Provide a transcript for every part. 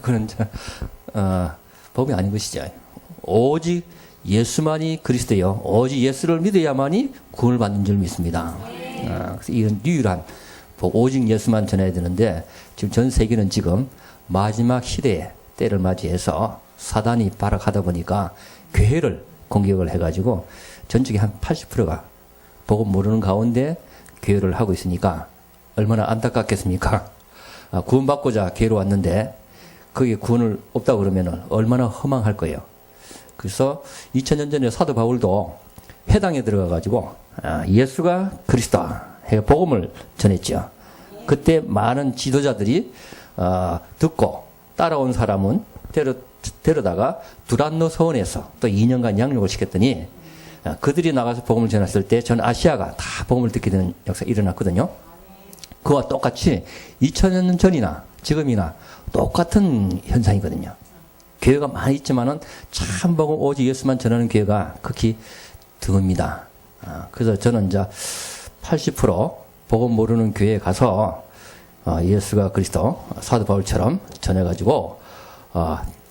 그런 복음이 아닌 것이죠. 오직 예수만이 그리스도요. 오직 예수를 믿어야만이 구원을 받는 줄 믿습니다. 그래서 이건 유일한 오직 예수만 전해야 되는데 지금 전 세계는 지금 마지막 시대의 때를 맞이해서 사단이 발악하다 보니까 교회를 공격을 해가지고 전적이 한 80%가 복음 모르는 가운데 교회를 하고 있으니까 얼마나 안타깝겠습니까? 구원받고자 교회로 왔는데 거기에 구원을 없다고 그러면 얼마나 허망할 거예요. 그래서 2000년 전에 사도 바울도 회당에 들어가가지고 예수가 그리스도 해 복음을 전했죠. 그때 많은 지도자들이 듣고 따라온 사람은 데려다가 두란노 서원에서 또 2년간 양육을 시켰더니 그들이 나가서 복음을 전했을 때 전 아시아가 다 복음을 듣게 되는 역사가 일어났거든요. 그와 똑같이 2000년 전이나 지금이나 똑같은 현상이거든요. 교회가 많이 있지만은 참 복음 오직 예수만 전하는 교회가 극히 드뭅니다. 그래서 저는 이제 80% 복음 모르는 교회에 가서 예수가 그리스도 사도 바울처럼 전해가지고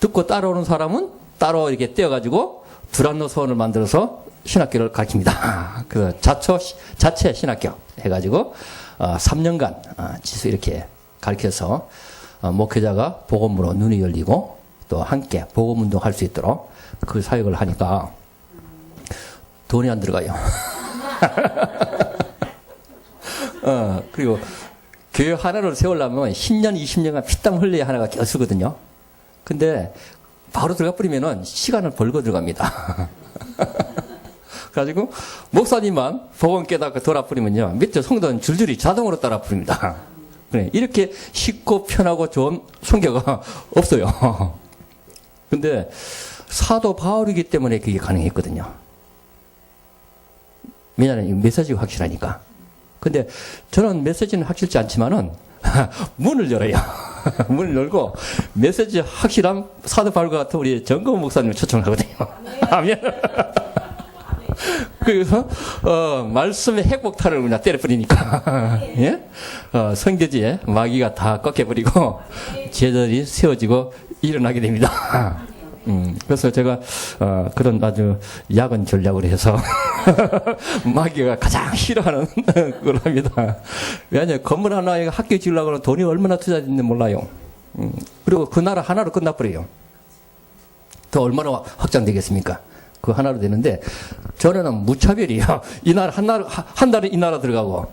듣고 따라오는 사람은 따로 이렇게 떼어가지고 두란노 서원을 만들어서 신학교를 가르칩니다. 그 자체 신학교 해가지고 3년간 지수 이렇게 가르쳐서 목회자가 복음으로 눈이 열리고 또 함께 복음 운동할 수 있도록 그 사역을 하니까 돈이 안 들어가요. 그리고 교회 하나를 세우려면 10년, 20년간 피땀 흘려야 하나가 껴쓰거든요. 근데 바로 들어가 버리면은 시간을 벌고 들어갑니다. 그래가지고 목사님만 복음 깨닫고 돌아버리면요 밑에 성도는 줄줄이 자동으로 따라 부릅니다. 그래, 이렇게 쉽고 편하고 좋은 선교가 없어요. 근데 사도 바울이기 때문에 그게 가능했거든요. 왜냐하면 메시지가 확실하니까. 근데 저는 메시지는 확실치 않지만은 문을 열어요. 문을 열고 메시지 확실한 사도 바울과 같은 우리 정금 목사님을 초청을 하거든요. 아멘. 그래서 말씀의 핵폭탄을 그냥 때려버리니까 예? 성교지에 마귀가 다 꺾여버리고 제자들이 세워지고 일어나게 됩니다. 그래서 제가 그런 아주 야근 전략을 해서 마귀가 가장 싫어하는 걸 합니다. 왜냐하면 건물 하나에 학교 지으려고 하면 돈이 얼마나 투자됐는지 몰라요. 그리고 그 나라 하나로 끝나버려요. 더 얼마나 확장되겠습니까? 그 하나로 되는데 전에는 무차별이야. 이 나라 한 달은 이 나라 들어가고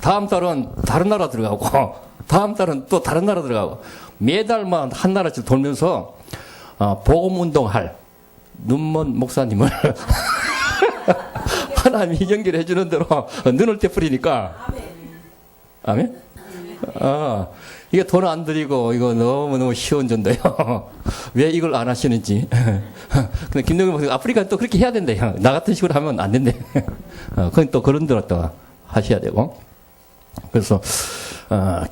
다음 달은 다른 나라 들어가고 다음 달은 또 다른 나라 들어가고 매달만 한 나라씩 돌면서 복음 운동할 눈먼 목사님을 하나님이 연결해 주는 대로 눈을 떼뿌리니까 아멘. 이게 돈 안 들이고 이거 너무너무 쉬운 전도요. 왜 이걸 안 하시는지. 근데 김동현 목사님 아프리카 또 그렇게 해야 된대요. 나 같은 식으로 하면 안 된대. 그건 또 그런 대로 또 하셔야 되고. 그래서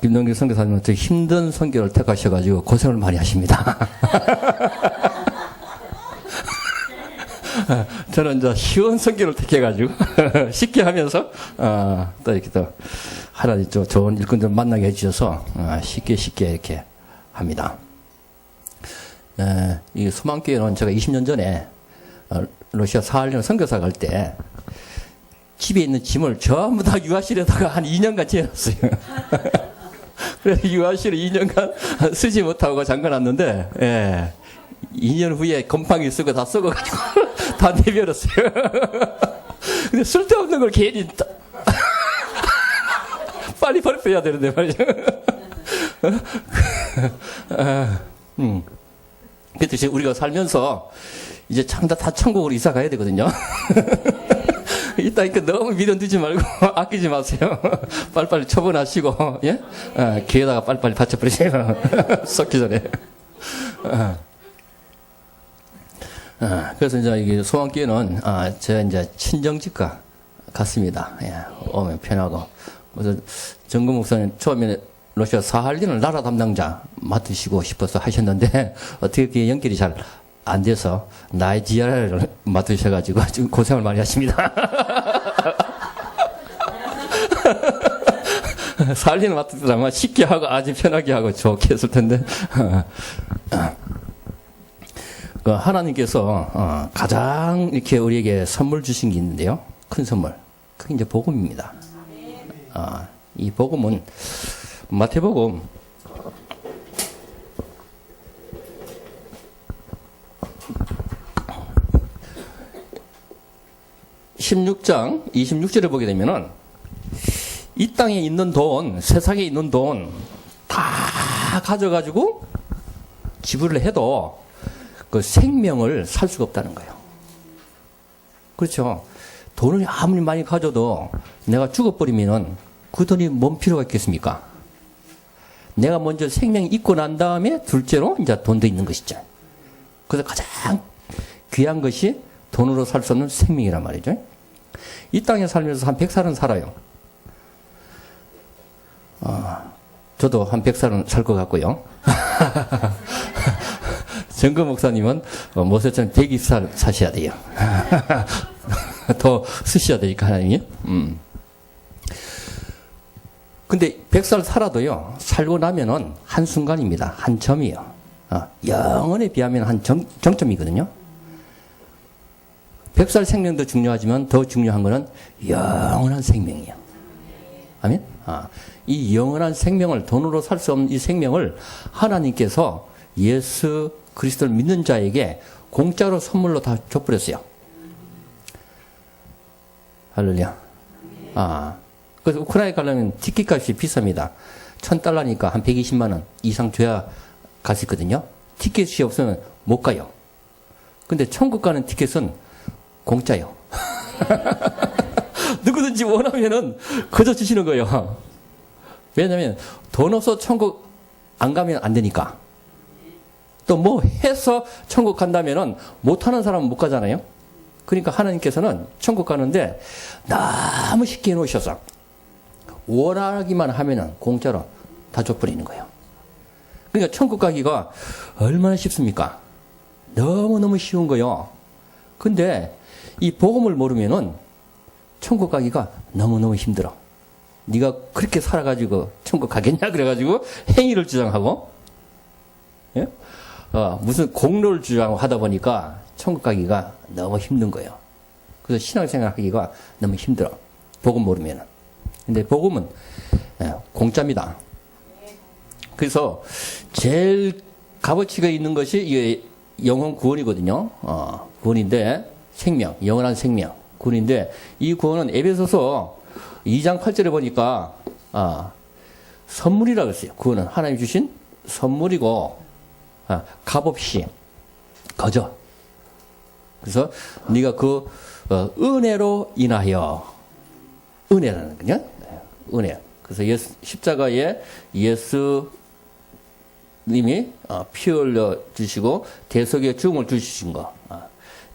김동규 선교사님은 되게 힘든 선교를 택하셔가지고 고생을 많이 하십니다. 저는 이제 쉬운 선교를 택해가지고 쉽게 하면서 또 이렇게 또 하나님 좋은 일꾼들 만나게 해주셔서 쉽게 이렇게 합니다. 이 소망교회는 제가 20년 전에 러시아 사할린 선교사 갈 때 집에 있는 짐을 전부 다 유아실에다가 한 2년간 지어놨어요. 그래서 유아실을 2년간 쓰지 못하고 잠가놨는데, 예, 2년 후에 곰팡이 쓰고 다 썩어가지고 다 내버렸어요. 근데 쓸데없는 걸 괜히 빨리 버려야 되는데 말이죠. 그래서 우리가 살면서 이제 참 다 천국으로 이사 가야 되거든요. 이따니까 너무 미련두지 말고 아끼지 마세요. 빨리빨리 처분하시고, 예? 귀에다가 빨리빨리 받쳐버리세요. 썩기 전에. 그래서 이제 이게 소망교회는, 제가 이제 친정집과 같습니다. 예, 오면 편하고. 그래서 정금 목사님 처음에 러시아 사할린을 나라 담당자 맡으시고 싶어서 하셨는데, 어떻게 그게 연결이 잘 안 돼서 나이지리아를 맡으셔가지고 지금 고생을 많이 하십니다. 살리는 마트라면 쉽게 하고 아주 편하게 하고 좋게 했을 텐데. 하나님께서 가장 이렇게 우리에게 선물 주신 게 있는데요. 큰 선물. 그게 이제 복음입니다. 이 복음은 마태복음 16장 26절에 보게 되면은 이 땅에 있는 돈, 세상에 있는 돈 다 가져가지고 지불을 해도 그 생명을 살 수가 없다는 거예요. 그렇죠. 돈을 아무리 많이 가져도 내가 죽어버리면은 그 돈이 뭔 필요가 있겠습니까? 내가 먼저 생명이 있고 난 다음에 둘째로 이제 돈도 있는 것이죠. 그래서 가장 귀한 것이 돈으로 살 수 없는 생명이란 말이죠. 이 땅에 살면서 한 100살은 살아요. 저도 한 100살은 살 것 같고요. 정거 목사님은 모세처럼 120살 사셔야 돼요. 더 쓰셔야 되니까 하나님이. 근데 100살 살아도요, 살고 나면은 한순간입니다. 한 점이요. 영원에 비하면 한 정점이거든요. 100살 생명도 중요하지만 더 중요한 것은 영원한 생명이에요. 아멘? 이 영원한 생명을, 돈으로 살 수 없는 이 생명을 하나님께서 예수 그리스도를 믿는 자에게 공짜로 선물로 다 줘버렸어요. 할렐루야. 그래서 우크라이나 가려면 티켓 값이 비쌉니다. $1,000니까 한 120만 원 이상 줘야 갈 수 있거든요. 티켓이 없으면 못 가요. 근데 천국 가는 티켓은 공짜요. 누구든지 원하면은 그저 주시는 거예요. 왜냐면 돈 없어 천국 안 가면 안 되니까. 또 뭐 해서 천국 간다면은 못하는 사람은 못 가잖아요. 그러니까 하나님께서는 천국 가는데 너무 쉽게 해놓으셔서 원하기만 하면은 공짜로 다 줘버리는 거예요. 그러니까 천국 가기가 얼마나 쉽습니까? 너무너무 쉬운 거예요. 근데 이 복음을 모르면은 천국 가기가 너무너무 힘들어. 네가 그렇게 살아가지고 천국 가겠냐 그래가지고 행위를 주장하고, 예? 무슨 공로를 주장하다 보니까 천국 가기가 너무 힘든 거예요. 그래서 신앙생활 하기가 너무 힘들어. 복음 모르면은. 근데 복음은 공짜입니다. 그래서 제일 값어치가 있는 것이 이게 영혼 구원이거든요. 구원인데 생명, 영원한 생명 구원인데 이 구원은 에베소서 2장 8절에 보니까 선물이라고 했어요. 구원은 하나님이 주신 선물이고 값없이 거저. 그래서 네가 그 은혜로 인하여, 은혜라는 거냐? 은혜. 그래서 십자가에 예수님이 피 흘려 주시고 대속의 죽음을 주신 거.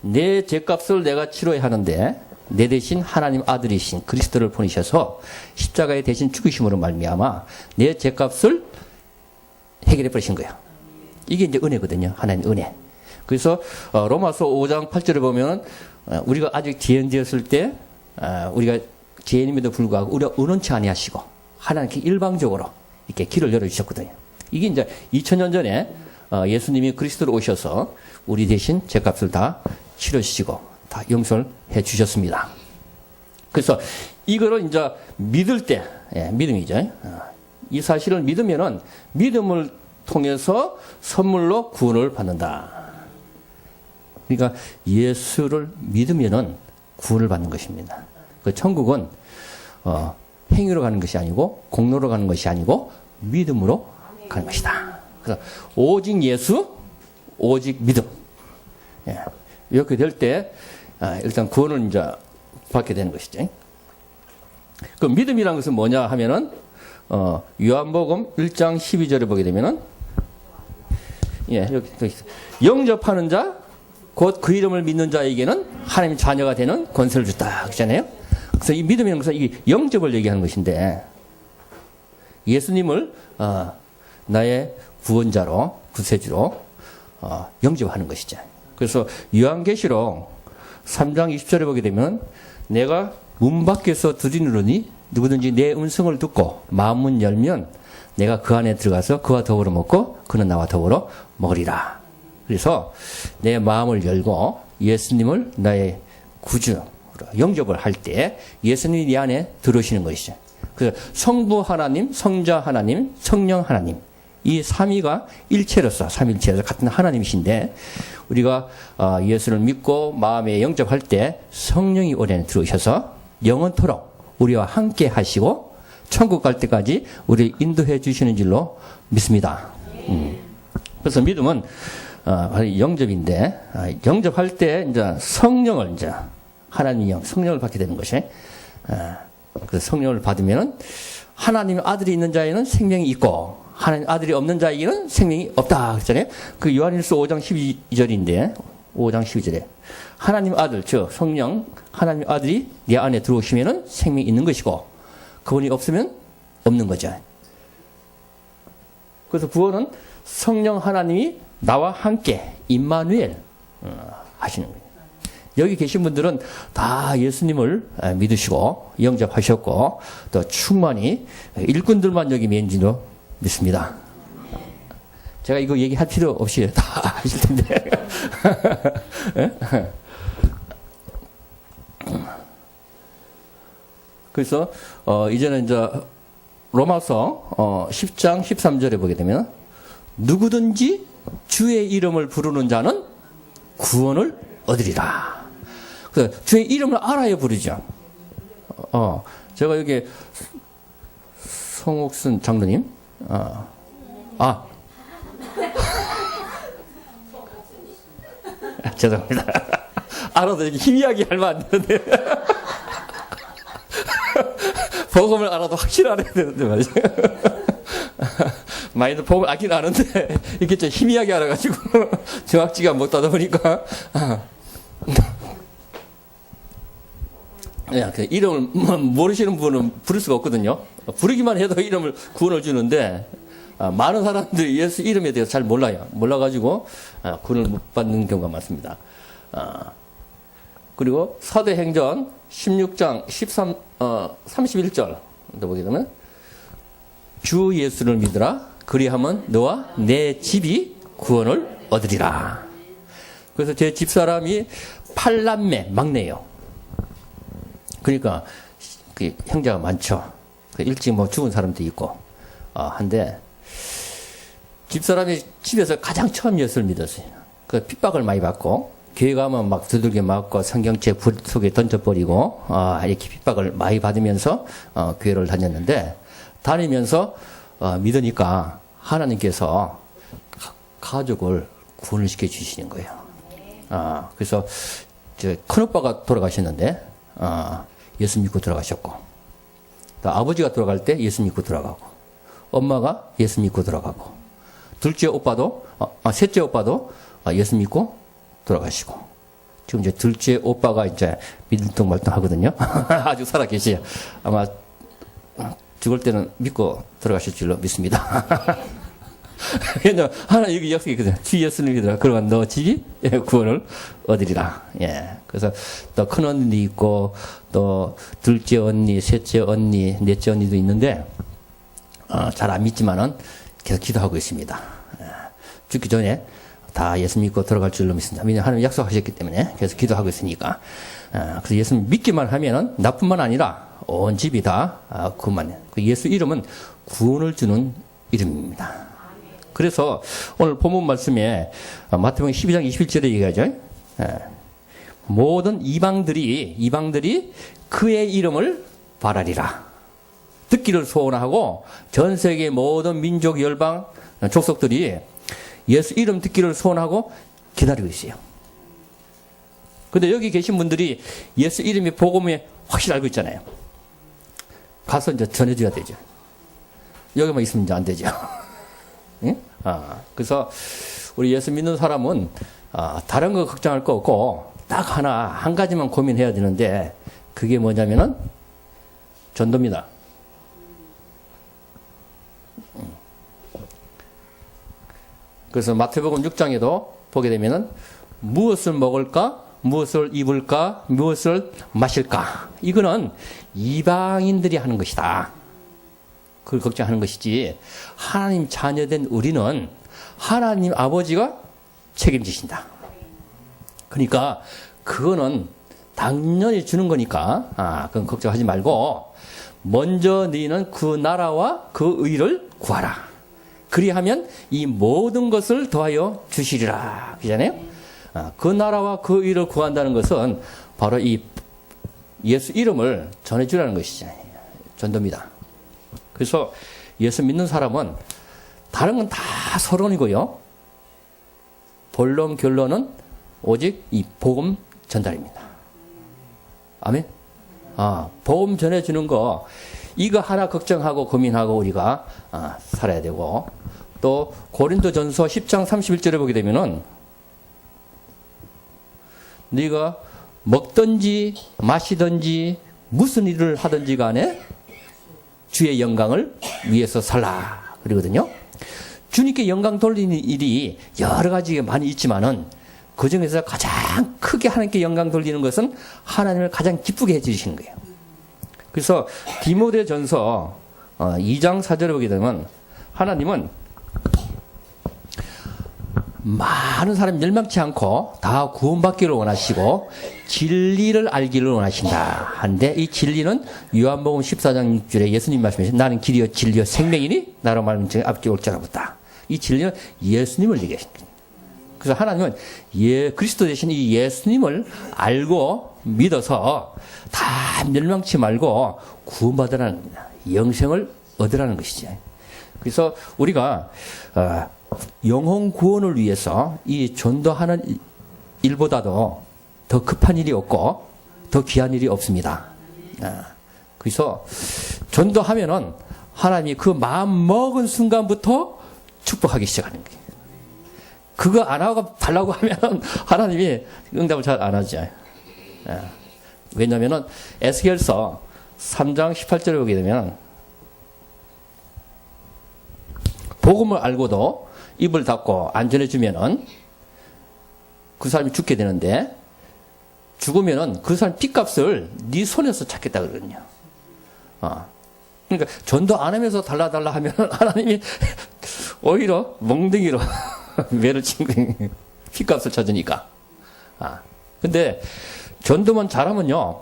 내 죄값을 내가 치러야 하는데 내 대신 하나님 아들이신 그리스도를 보내셔서 십자가에 대신 죽으심으로 말미암아 내 죄값을 해결해 버리신 거예요. 이게 이제 은혜거든요. 하나님 은혜. 그래서 로마서 5장 8절에 보면 우리가 아직 죄인되었을 때 우리가 죄인임에도 불구하고 우리가 의논치 아니하시고 하나님께 일방적으로 이렇게 길을 열어주셨거든요. 이게 이제 2000년 전에 예수님이 그리스도로 오셔서 우리 대신 죄값을 다 치러주시고 다 용서를 해 주셨습니다. 그래서 이거를 이제 믿을 때, 믿음이죠. 이 사실을 믿으면은 믿음을 통해서 선물로 구원을 받는다. 그러니까 예수를 믿으면은 구원을 받는 것입니다. 그 천국은 행위로 가는 것이 아니고 공로로 가는 것이 아니고 믿음으로 가는 것이다. 그래서 오직 예수, 오직 믿음. 이렇게 될 때 일단 구원을 이제 받게 되는 것이죠. 그 믿음이라는 것은 뭐냐 하면은 요한복음 1장 12절에 보게 되면은 여기 영접하는 자, 곧 그 이름을 믿는 자에게는 하나님 자녀가 되는 권세를 줬다. 그렇잖아요. 그래서 이 믿음이라는 것은 이 영접을 얘기하는 것인데 예수님을 나의 구원자로, 구세주로 영접하는 것이죠. 그래서 요한계시록 3장 20절에 보게 되면 내가 문 밖에서 들이누르니 누구든지 내 음성을 듣고 마음문 열면 내가 그 안에 들어가서 그와 더불어 먹고 그는 나와 더불어 먹으리라. 그래서 내 마음을 열고 예수님을 나의 구주 영접을 할 때 예수님이 네 안에 들어오시는 것이죠. 그래서 성부 하나님, 성자 하나님, 성령 하나님 이 삼위가 일체로서 삼일체로서 같은 하나님이신데 우리가 예수를 믿고 마음에 영접할 때 성령이 우리 안에 들어오셔서 영원토록 우리와 함께 하시고 천국 갈 때까지 우리를 인도해 주시는 줄로 믿습니다. 그래서 믿음은 영접인데 영접할 때 이제 성령을 이제 하나님의 영, 성령을 받게 되는 것이. 그래서 성령을 받으면은 하나님의 아들이 있는 자에는 생명이 있고 하나님 아들이 없는 자에게는 생명이 없다 그랬잖아요. 그 요한일서 5장 12절인데 5장 12절에 하나님 아들 즉 성령 하나님 아들이 내 안에 들어오시면은 생명이 있는 것이고 그분이 없으면 없는 거죠. 그래서 구원은 성령 하나님이 나와 함께 임마누엘 하시는 거예요. 여기 계신 분들은 다 예수님을 믿으시고 영접하셨고 또 충만히 일꾼들만 여기 계신지도 믿습니다. 제가 이거 얘기할 필요 없이 다 하실 텐데. 그래서 이제는 이제 로마서 10장 13절에 보게 되면 누구든지 주의 이름을 부르는 자는 구원을 얻으리라. 그래서 주의 이름을 알아야 부르죠. 제가 여기 송옥순 장로님, 죄송합니다. 알아도 이렇게 희미하게 하면 안 되는데. 복음을 알아도 확실히 알아야 되는데 말이죠. 많이들 복음을 알긴 아는데 이렇게 좀 희미하게 알아가지고 정확지가 못하다 보니까 그 이름을 모르시는 분은 부를 수가 없거든요. 부르기만 해도 이름을 구원을 주는데 많은 사람들이 예수 이름에 대해서 잘 몰라요. 몰라가지고 구원을 못 받는 경우가 많습니다. 그리고 사도행전 16장 31절 보게 되면 주 예수를 믿으라 그리하면 너와 내 집이 구원을 얻으리라. 그래서 제 집사람이 8남매 막내예요. 그러니까 그 형제가 많죠. 일찍 뭐 죽은 사람도 있고 한데 집사람이 집에서 가장 처음 예수를 믿었어요. 그 핍박을 많이 받고 교회 가면 막 두들겨 맞고 성경책 불 속에 던져버리고 이렇게 핍박을 많이 받으면서 교회를 다녔는데 다니면서 믿으니까 하나님께서 가족을 구원을 시켜 주시는 거예요. 그래서 저 큰오빠가 돌아가셨는데 예수 믿고 돌아가셨고 또 아버지가 돌아갈 때 예수 믿고 돌아가고 엄마가 예수 믿고 돌아가고 둘째 오빠도 셋째 오빠도 예수 믿고 돌아가시고 지금 이제 둘째 오빠가 이제 믿을뚱말뚱 하거든요. 아직 살아 계세요. 아마 죽을 때는 믿고 돌아가실 줄로 믿습니다. 왜냐면 하나 여기 약속이 있거든요. 주 예수를 믿으라. 그러면 너 집이 구원을 얻으리라. 예. 그래서 또 큰 언니 있고 또 둘째 언니, 셋째 언니, 넷째 언니도 있는데 잘 안 믿지만은 계속 기도하고 있습니다. 죽기 전에 다 예수 믿고 들어갈 줄로 믿습니다. 왜냐하면 하나님 약속하셨기 때문에 계속 기도하고 있으니까. 그래서 예수 믿기만 하면은 나뿐만 아니라 온 집이 다 구원만. 그 예수 이름은 구원을 주는 이름입니다. 그래서 오늘 본문 말씀에 마태복음 12장 21절에 얘기하죠. 모든 이방들이 그의 이름을 바라리라. 듣기를 소원하고 전 세계 모든 민족 열방 족속들이 예수 이름 듣기를 소원하고 기다리고 있어요. 근데 여기 계신 분들이 예수 이름이 복음에 확실히 알고 있잖아요. 가서 이제 전해줘야 되죠. 여기만 있으면 이제 안 되죠. 응? 그래서 우리 예수 믿는 사람은 다른 거 걱정할 거 없고 딱 한 가지만 고민해야 되는데 그게 뭐냐면은 전도입니다. 그래서 마태복음 6장에도 보게 되면은 무엇을 먹을까 무엇을 입을까? 무엇을 마실까? 이거는 이방인들이 하는 것이다. 그걸 걱정하는 것이지 하나님 자녀된 우리는 하나님 아버지가 책임지신다. 그러니까 그거는 당연히 주는 거니까 그건 걱정하지 말고 먼저 너희는 그 나라와 그 의를 구하라. 그리하면 이 모든 것을 더하여 주시리라. 그잖아요. 그 나라와 그 의를 구한다는 것은 바로 이 예수 이름을 전해주라는 것이죠. 전도입니다. 그래서 예수 믿는 사람은 다른 건 다 서론이고요. 본론 결론은 오직 이 복음 전달입니다. 아멘. 복음 전해주는 거 이거 하나 걱정하고 고민하고 우리가 살아야 되고 또 고린도전서 10장 31절에 보게 되면은 네가 먹든지 마시든지 무슨 일을 하든지 간에 주의 영광을 위해서 살라 그러거든요. 주님께 영광 돌리는 일이 여러 가지가 많이 있지만은 그 중에서 가장 크게 하나님께 영광 돌리는 것은 하나님을 가장 기쁘게 해주시는 거예요. 그래서 디모데전서 2장 4절에 보게 되면 하나님은 많은 사람이 멸망치 않고 다 구원받기를 원하시고 진리를 알기를 원하신다. 한데 이 진리는 요한복음 14장 6절에 예수님 말씀하신 나는 길이요 진리요 생명이니 나로 말하면 앞뒤 올 줄 알았다. 이 진리는 예수님을 얘기하십니다. 그래서 하나님은 그리스도 대신 이 예수님을 알고 믿어서 다 멸망치 말고 구원받으라는 겁니다. 영생을 얻으라는 것이죠. 그래서 우리가 영혼 구원을 위해서 이 전도하는 일보다도 더 급한 일이 없고 더 귀한 일이 없습니다. 그래서 전도하면은 하나님이 그 마음 먹은 순간부터 축복하기 시작하는 거예요. 그거 안 하고 달라고 하면 하나님이 응답을 잘 안 하죠. 왜냐면은 에스겔서 3장 18절에 보게 되면 복음을 알고도 입을 닫고 안 전해주면은 그 사람이 죽게 되는데 죽으면은 그 사람 핏값을 네 손에서 찾겠다 그러거든요. 그러니까 전도 안 하면서 달라 하면 하나님이 오히려 멍덩이로 매를 친 거예요. 핏값을 찾으니까. 근데 전도만 잘하면요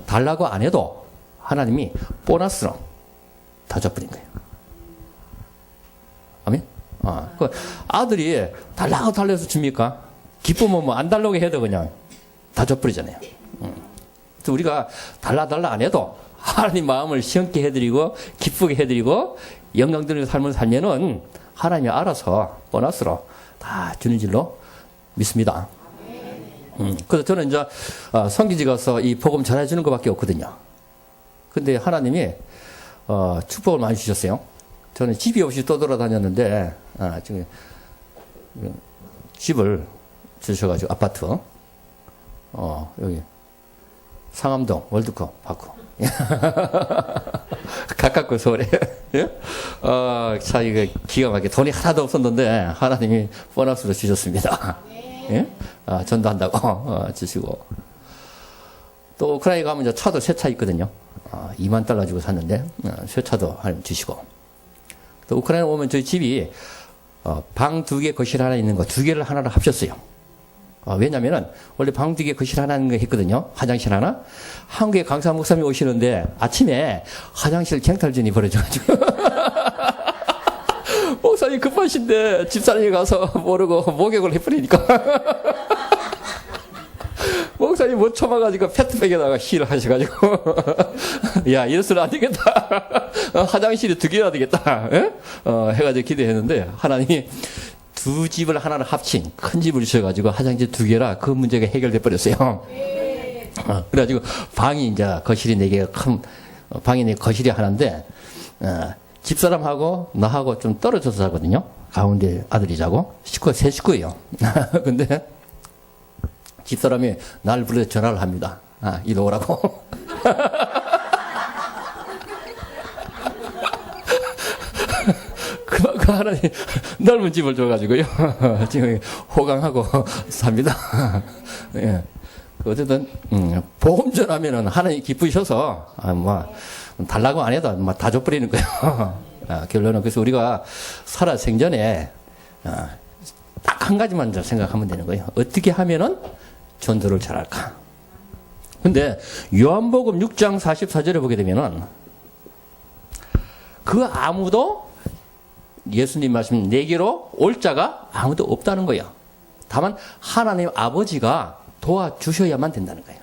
달라고 안 해도 하나님이 보너스로 다 줘버린 거예요. 아멘? 그 아들이 달라고 달래서 줍니까? 기쁘면 뭐 안 달라고 해도 그냥 다 줘버리잖아요. 그래서 우리가 달라 안 해도 하나님 마음을 시원케 해드리고 기쁘게 해드리고 영광 드리는 삶을 살면은 하나님이 알아서 보너스로 다 주는 줄로 믿습니다. 그래서 저는 이제 성기지 가서 이 복음 전해주는 것밖에 없거든요. 근데 하나님이 축복을 많이 주셨어요. 저는 집이 없이 떠돌아다녔는데 지금 집을 주셔가지고 아파트 여기 상암동 월드컵 받고 가깝고 서울에 참 이게 기가 막히게 돈이 하나도 없었는데 하나님이 보너스로 주셨습니다. 예? 전도한다고 주시고 또 우크라이나 가면 이제 차도 새 차 있거든요. $20,000 주고 샀는데 새 차도 하나님 주시고 또 우크라이나 오면 저희 집이 방 2개 거실 하나 있는 거 2개를 하나로 합쳤어요. 왜냐면은 원래 방 2개 거실 하나 있는 거 했거든요. 화장실 하나. 한국에 강사 목사님이 오시는데 아침에 화장실 쟁탈전이 벌어져가지고 목사님 급하신데 집사람이 가서 모르고 목욕을 해버리니까 목사님 못 참아가지고 페트백에다가 힐을 하셔가지고 야 이래서는 안 되겠다. 화장실이 2개나 되겠다. 해가지고 기도했는데 하나님이 2집을 하나로 합친 큰 집을 주셔가지고 화장실 2개라 그 문제가 해결돼 버렸어요. 그래가지고 방이 이제 거실이 4개가 큰 방이 거실이 하나인데 집사람하고 나하고 좀 떨어져서 자거든요. 가운데 아들이 자고 세 식구예요. 근데 집사람이 날 불러서 전화를 합니다. 이리 오라고. 그만큼 하나님 넓은 집을 줘가지고요. 지금 호강하고 삽니다. 예. 어쨌든 복음 전하면은 하나님 기쁘셔서 달라고 안 해도 다 줘버리는 거예요. 결론은 그래서 우리가 살아 생전에 딱 한 가지만 생각하면 되는 거예요. 어떻게 하면은 전도를 잘할까? 근데 요한복음 6장 44절에 보게 되면은 그 아무도 예수님 말씀 내게로 올 자가 아무도 없다는 거예요. 다만 하나님 아버지가 도와주셔야만 된다는 거예요.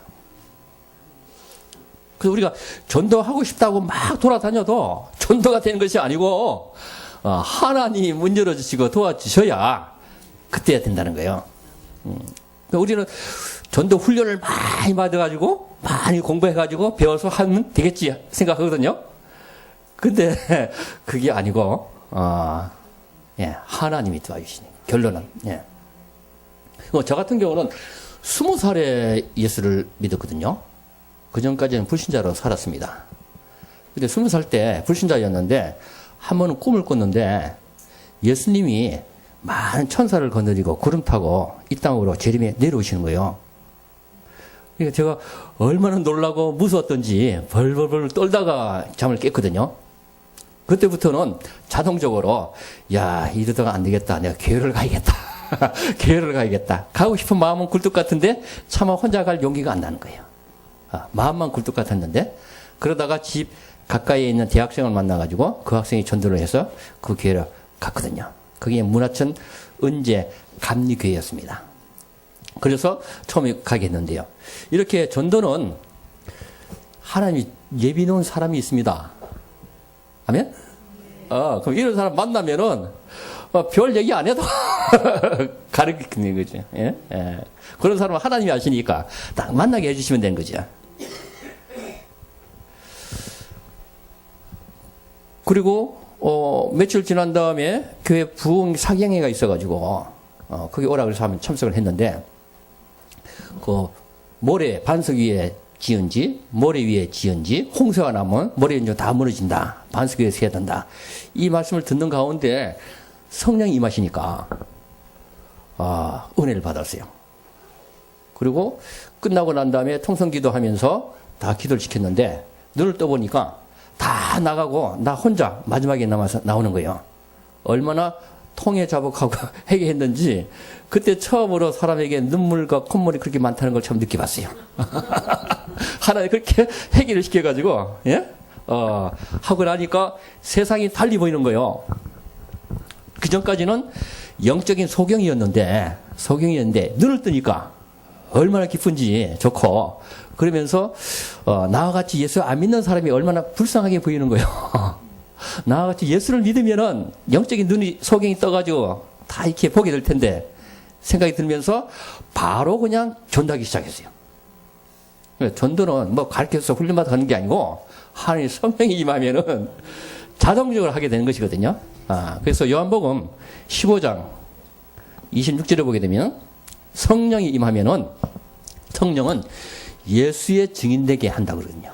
그래서 우리가 전도하고 싶다고 막 돌아다녀도 전도가 되는 것이 아니고 하나님이 문 열어주시고 도와주셔야 그때야 된다는 거예요. 그러니까 우리는 전도 훈련을 많이 받아가지고 많이 공부해가지고 배워서 하면 되겠지 생각하거든요. 근데 그게 아니고 하나님이 도와주시니 결론은 저 같은 경우는 20살에 예수를 믿었거든요. 그 전까지는 불신자로 살았습니다. 근데 20살 때 불신자였는데 한 번은 꿈을 꿨는데 예수님이 많은 천사를 거느리고 구름 타고 이 땅으로 재림에 내려오시는 거예요. 그러니까 제가 얼마나 놀라고 무서웠던지 벌벌벌 떨다가 잠을 깼거든요. 그때부터는 자동적으로 이러다가 안 되겠다. 내가 교회를 가야겠다. 교회를 가야겠다. 가고 싶은 마음은 굴뚝 같은데 차마 혼자 갈 용기가 안 나는 거예요. 마음만 굴뚝 같았는데 그러다가 집 가까이에 있는 대학생을 만나가지고 그 학생이 전도를 해서 그 교회를 갔거든요. 그게 문화천 은재 감리교회였습니다. 그래서 처음에 가게 했는데요. 이렇게 전도는 하나님이 예비 놓은 사람이 있습니다. 아멘? 그럼 이런 사람 만나면은 별 얘기 안 해도 가르치는 거죠. 예? 그런 사람은 하나님이 아시니까 딱 만나게 해주시면 되는 거죠. 그리고 며칠 지난 다음에 교회 부흥 사경회가 있어가지고 거기 오라 그래서 한번 참석을 했는데 그 모래 반석 위에 지은지 모래 위에 지은지 홍수가 나면 모래 위에 다 무너진다. 반석 위에 서야 된다. 이 말씀을 듣는 가운데 성령이 임하시니까 은혜를 받았어요. 그리고 끝나고 난 다음에 통성기도하면서 다 기도를 시켰는데 눈을 떠보니까 다 나가고 나 혼자 마지막에 남아서 나오는 거예요. 얼마나 통에 자복하고 회개했는지 그때 처음으로 사람에게 눈물과 콧물이 그렇게 많다는 걸 처음 느껴봤어요. 하나님 그렇게 회개를 시켜가지고 하고 나니까 세상이 달리 보이는 거예요. 그 전까지는 영적인 소경이었는데 눈을 뜨니까 얼마나 기쁜지 좋고 그러면서 나와 같이 예수 안 믿는 사람이 얼마나 불쌍하게 보이는 거예요. 나와 같이 예수를 믿으면은 영적인 눈이 소경이 떠가지고 다 이렇게 보게 될 텐데 생각이 들면서 바로 그냥 전도하기 시작했어요. 전도는 가르쳐서 훈련받아 하는 게 아니고 하나님 성령이 임하면은 자동적으로 하게 되는 것이거든요. 그래서 요한복음 15장 26절에 보게 되면 성령이 임하면은 성령은 예수의 증인되게 한다고 그러거든요.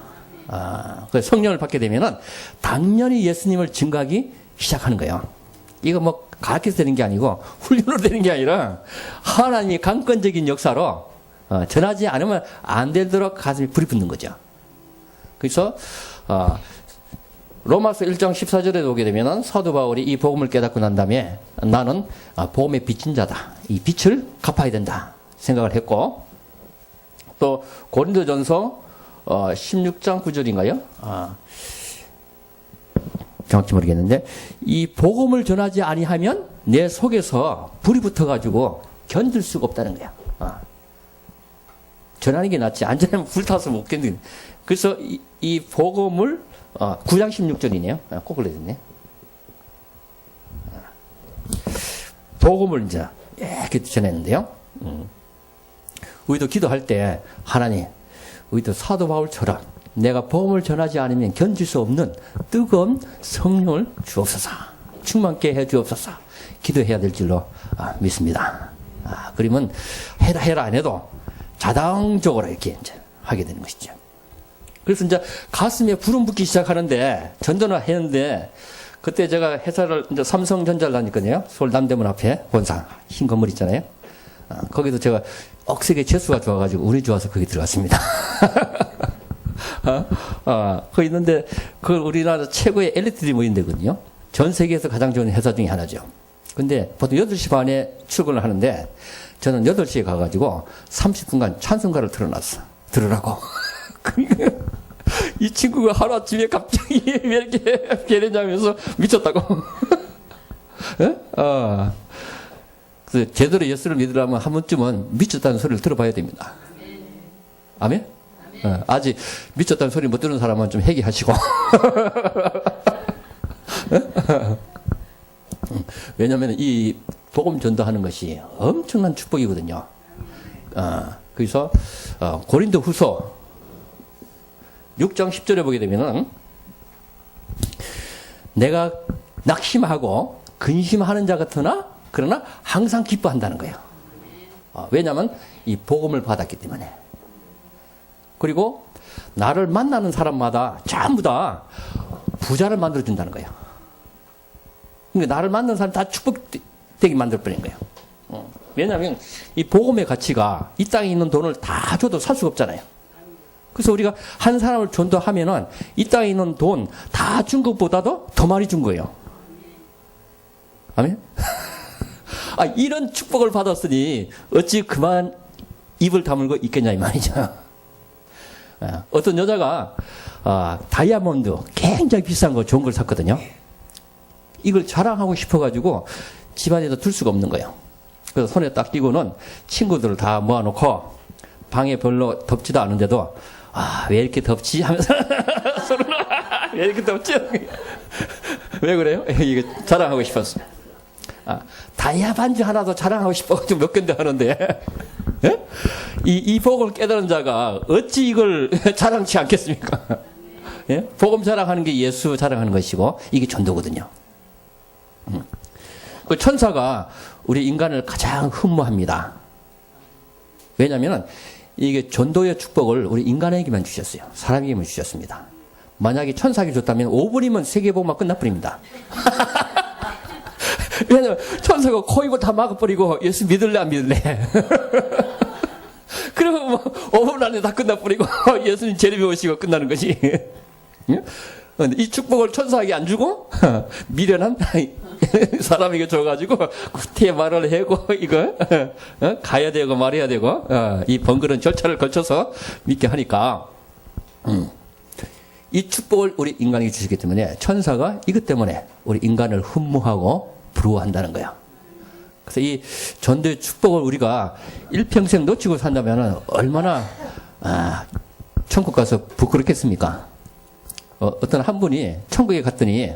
그래서 성령을 받게 되면은 당연히 예수님을 증거하기 시작하는 거예요. 이거 가르쳐서 되는 게 아니고 훈련으로 되는 게 아니라 하나님이 강권적인 역사로 전하지 않으면 안 되도록 가슴에 불이 붙는 거죠. 그래서 로마서 1장 14절에 오게 되면 사도 바울이 이 복음을 깨닫고 난 다음에 나는 복음의 빚진 자다. 이 빚을 갚아야 된다 생각을 했고 또 고린도전서 16장 9절인가요? 정확히 모르겠는데 이 복음을 전하지 아니하면 내 속에서 불이 붙어가지고 견딜 수가 없다는 거야. 전하는 게 낫지. 안 전하면 불타서 못 견디는. 그래서 이 복음을 9장 16절이네요. 꼭 그래야겠네. 복음을 이제 이렇게 전했는데요. 우리도 기도할 때 하나님, 우리도 사도 바울처럼 내가 복음을 전하지 않으면 견딜 수 없는 뜨거운 성령을 주옵소서. 충만케 해 주옵소서. 기도해야 될 줄로 믿습니다. 그러면 해라 안 해도 자동적으로 이렇게 이제 하게 되는 것이죠. 그래서 이제 가슴에 불은 붙기 시작하는데 전도를 했는데 그때 제가 회사를 이제 삼성전자를 하니까요. 서울 남대문 앞에 본사 흰 건물 있잖아요. 거기도 제가 억세게 재수가 좋아가지고 운이 좋아서 거기 들어갔습니다. 거기 있는데 그 우리나라 최고의 엘리트들이 모인 데거든요. 전 세계에서 가장 좋은 회사 중에 하나죠. 근데 보통 8시 반에 출근을 하는데 저는 8시에 가가지고 30분간 찬송가를 틀어놨어. 들으라고. 이 친구가 하루아침에 갑자기 왜 이렇게 배려냐면서 미쳤다고. 그래서 제대로 예수를 믿으려면 한 번쯤은 미쳤다는 소리를 들어봐야 됩니다. 아멘? 아직 미쳤다는 소리 못 들은 사람은 좀 회개하시고. 왜냐하면 이 복음 전도하는 것이 엄청난 축복이거든요. 그래서 고린도 후서 6장 10절에 보게 되면은 내가 낙심하고 근심하는 자 같으나 그러나 항상 기뻐한다는 거예요. 왜냐하면 이 복음을 받았기 때문에. 그리고 나를 만나는 사람마다 전부 다 부자를 만들어준다는 거예요. 그러니까 나를 만나는 사람 다 축복되게 만들어버린 거예요. 왜냐하면 이 복음의 가치가 이 땅에 있는 돈을 다 줘도 살 수가 없잖아요. 그래서 우리가 한 사람을 전도하면은 이 땅에 있는 돈 다 준 것보다도 더 많이 준 거예요. 아멘? 이런 축복을 받았으니 어찌 그만 입을 다물고 있겠냐 이 말이죠. 어떤 여자가 다이아몬드 굉장히 비싼 거 좋은 걸 샀거든요. 이걸 자랑하고 싶어가지고 집안에다 둘 수가 없는 거예요. 그래서 손에 딱 끼고는 친구들을 다 모아놓고 방에 별로 덥지도 않은데도 왜 이렇게 덥지? 하면서 서로 왜 이렇게 덥지? 왜 그래요? 이게 자랑하고 싶었어. 다이아 반지 하나도 자랑하고 싶어가지고 몇 군데 하는데 이 복을 깨달은 자가 어찌 이걸 자랑치 않겠습니까? 예? 복음 자랑하는 게 예수 자랑하는 것이고 이게 전도거든요. 그 천사가 우리 인간을 가장 흠모합니다. 왜냐하면 이게 전도의 축복을 우리 인간에게만 주셨어요. 사람에게만 주셨습니다. 만약에 천사에게 줬다면 5분이면 세계복음만 끝나버립니다. 왜냐면 천사가 코 입을 다 막아버리고 예수 믿을래 안 믿을래? 그러면 뭐 5분 안에 다 끝나버리고 예수님 재림에 오시고 끝나는 것이. 이 축복을 천사에게 안 주고 미련한 사람에게 줘가지고 구태에 말을 하고 이거 가야 되고 말해야 되고 이 번거로운 절차를 거쳐서 믿게 하니까 이 축복을 우리 인간에게 주시기 때문에 천사가 이것 때문에 우리 인간을 흠모하고 부러워한다는 거야. 그래서 이 전도의 축복을 우리가 일평생 놓치고 산다면 얼마나 천국 가서 부끄럽겠습니까? 어떤 한 분이 천국에 갔더니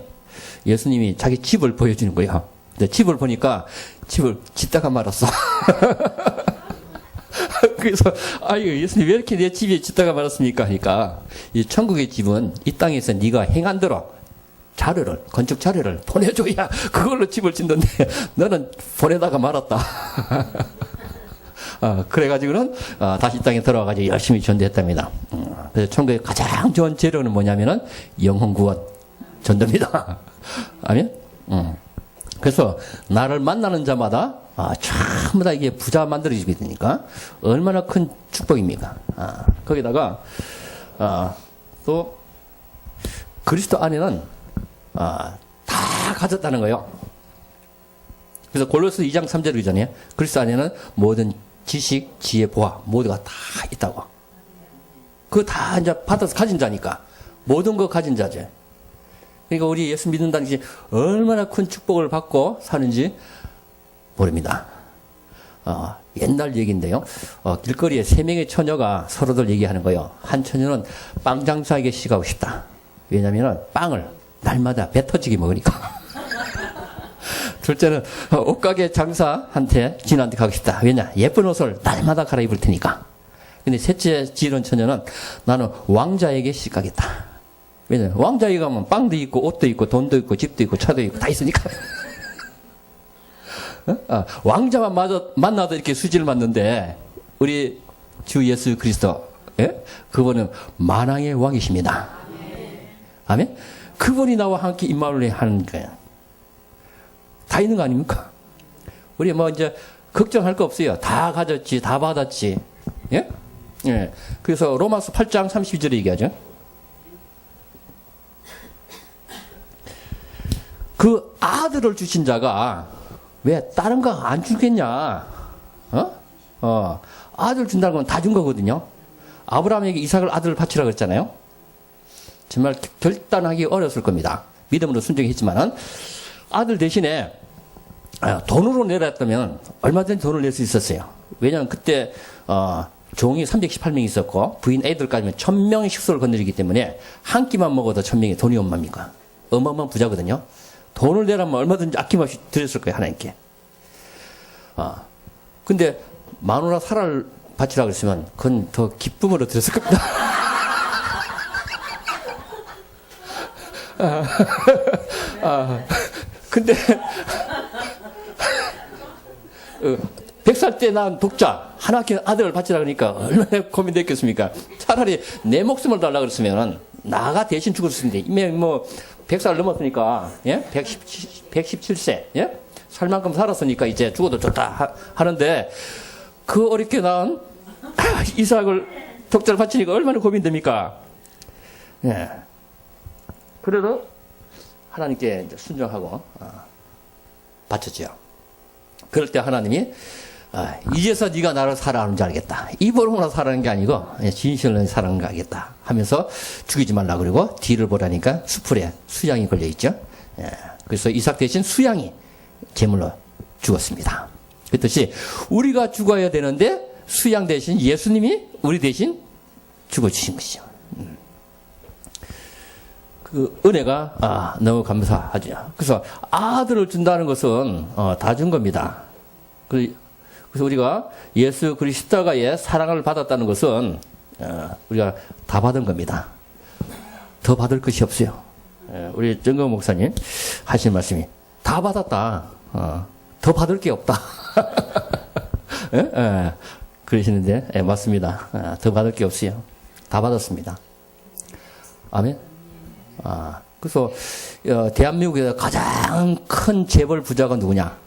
예수님이 자기 집을 보여주는 거예요. 근데 집을 보니까 집을 짓다가 말았어. 그래서 예수님 왜 이렇게 내 집에 짓다가 말았습니까? 하니까 이 천국의 집은 이 땅에서 네가 행한 대로 자료를 건축 자료를 보내줘야 그걸로 집을 짓는데 너는 보내다가 말았다. 그래가지고는 다시 땅에 들어와가지고 열심히 전도했답니다. 그래서 천국의 가장 좋은 재료는 뭐냐면은 영혼 구원 전도입니다. 아멘. 그래서 나를 만나는 자마다 전부 다 이게 부자 만들어지게 되니까 얼마나 큰 축복입니까? 거기다가 또 그리스도 안에는 다 가졌다는 거예요. 그래서 골로새 2장 3절을 그러잖아요. 그리스도 안에는 모든 지식, 지혜, 보아 모두가 다 있다고. 그거 다 이제 받아서 가진 자니까 모든 거 가진 자죠. 그러니까 우리 예수 믿는다는 것이 얼마나 큰 축복을 받고 사는지 모릅니다. 옛날 얘기인데요. 길거리에 3명의 처녀가 서로들 얘기하는 거예요. 한 처녀는 빵 장사에게 시가고 싶다. 왜냐하면 빵을 날마다 배 터지게 먹으니까. 둘째는 옷가게 장사한테 진한테 가고 싶다. 왜냐? 예쁜 옷을 날마다 갈아입을 테니까. 근데 셋째 지은 처녀는 나는 왕자에게 시가겠다. 왜냐면 왕자에 가면 빵도 있고 옷도 있고 돈도 있고 집도 있고 차도 있고 다 있으니까. 왕자만 만나도 이렇게 수지를 맞는데 우리 주 예수 그리스도 그분은 만왕의 왕이십니다. 아멘. 그분이 나와 함께 임마누엘 하는 거예요. 다 있는 거 아닙니까? 우리 뭐 이제 걱정할 거 없어요. 다 가졌지, 다 받았지. 예? 예. 그래서 로마서 8장 32절에 얘기하죠. 그 아들을 주신 자가 왜 다른 거 안 주겠냐? 아들 준다는 건 다 준 거거든요. 아브라함에게 이삭을 아들을 바치라고 했잖아요. 정말 결단하기 어렸을 겁니다. 믿음으로 순종했지만은 아들 대신에 돈으로 내렸다면 얼마든지 돈을 낼 수 있었어요. 왜냐하면 그때 종이 318명 있었고 부인 애들까지면 1000명의 식소를 건드리기 때문에 한 끼만 먹어도 1000명이 돈이 얼마입니까? 어마어마한 부자거든요. 돈을 내라면 얼마든지 아낌없이 드렸을 거예요, 하나님께. 근데 마누라 사라를 바치라고 했으면 그건 더 기쁨으로 드렸을 겁니다. 근데 100살 때 낳은 독자 하나님께 아들을 바치라 그러니까 얼마나 고민됐겠습니까? 차라리 내 목숨을 달라 그랬으면 나가 대신 죽었을 텐데 이미 뭐 100살 넘었으니까, 예? 117세, 예? 살 만큼 살았으니까 이제 죽어도 좋다 하는데 그 어렵게 낳은 이삭을 독자를 바치니까 얼마나 고민됩니까? 예. 그래도 하나님께 이제 순종하고 바쳤죠. 그럴 때 하나님이 이제서 네가 나를 사랑하는 줄 알겠다. 입으로만 사랑하는 게 아니고 진실로 사랑하는 거 알겠다 하면서 죽이지 말라 그러고 뒤를 보라니까 수풀에 수양이 걸려 있죠. 예. 그래서 이삭 대신 수양이 제물로 죽었습니다. 그 뜻이 우리가 죽어야 되는데 수양 대신 예수님이 우리 대신 죽어주신 것이죠. 그 은혜가 너무 감사하죠. 그래서 아들을 준다는 것은 다 준 겁니다. 그래서 우리가 예수 그리스도 십자가의 사랑을 받았다는 것은 우리가 다 받은 겁니다. 더 받을 것이 없어요. 우리 정경 목사님 하신 말씀이 다 받았다. 더 받을 게 없다. 그러시는데 맞습니다. 더 받을 게 없어요. 다 받았습니다. 아멘. 그래서 대한민국에서 가장 큰 재벌 부자가 누구냐?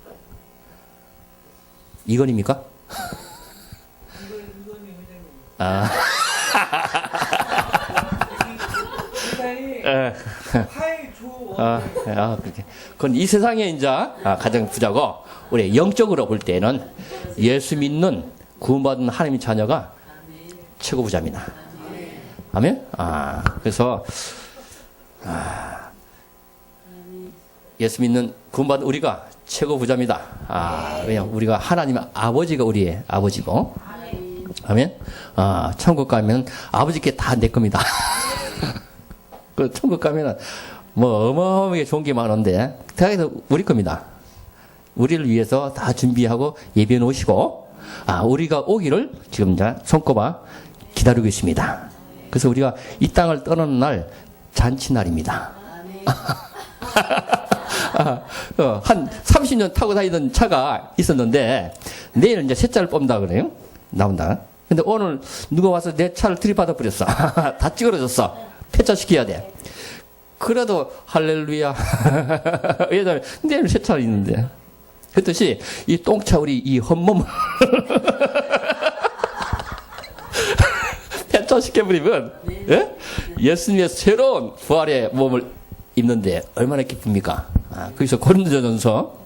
이건입니까? 그렇게. 그건 이 세상에 이제 가장 부자고 우리 영적으로 볼 때는 예수 믿는 구원받은 하나님의 자녀가 최고 부자입니다. 아멘. 그래서 예수 믿는 구원받은 우리가 최고 부자입니다. 왜냐면 우리가 하나님 아버지가 우리의 아버지고, 아멘. 천국 가면 아버지께 다 내 겁니다. 그 천국 가면은 뭐 어마어마하게 좋은 게 많은데 다 우리 겁니다. 우리를 위해서 다 준비하고 예비해 놓으시고, 우리가 오기를 지금 이제 손꼽아 기다리고 있습니다. 그래서 우리가 이 땅을 떠나는 날 잔치날입니다. 한 30년 타고 다니던 차가 있었는데 내일 이제 새 차를 뽑는다 그래요. 나온다. 근데 오늘 누가 와서 내 차를 들이받아 버렸어. 다 찌그러졌어. 폐차시켜야 돼. 그래도 할렐루야. 왜냐면 내일 새 차가 있는데. 그랬듯이 이 똥차 우리 이 헛몸을 폐차시켜버리면 예? 예수님의 새로운 부활의 몸을 입는데 얼마나 기쁩니까? 그래서 고린도전서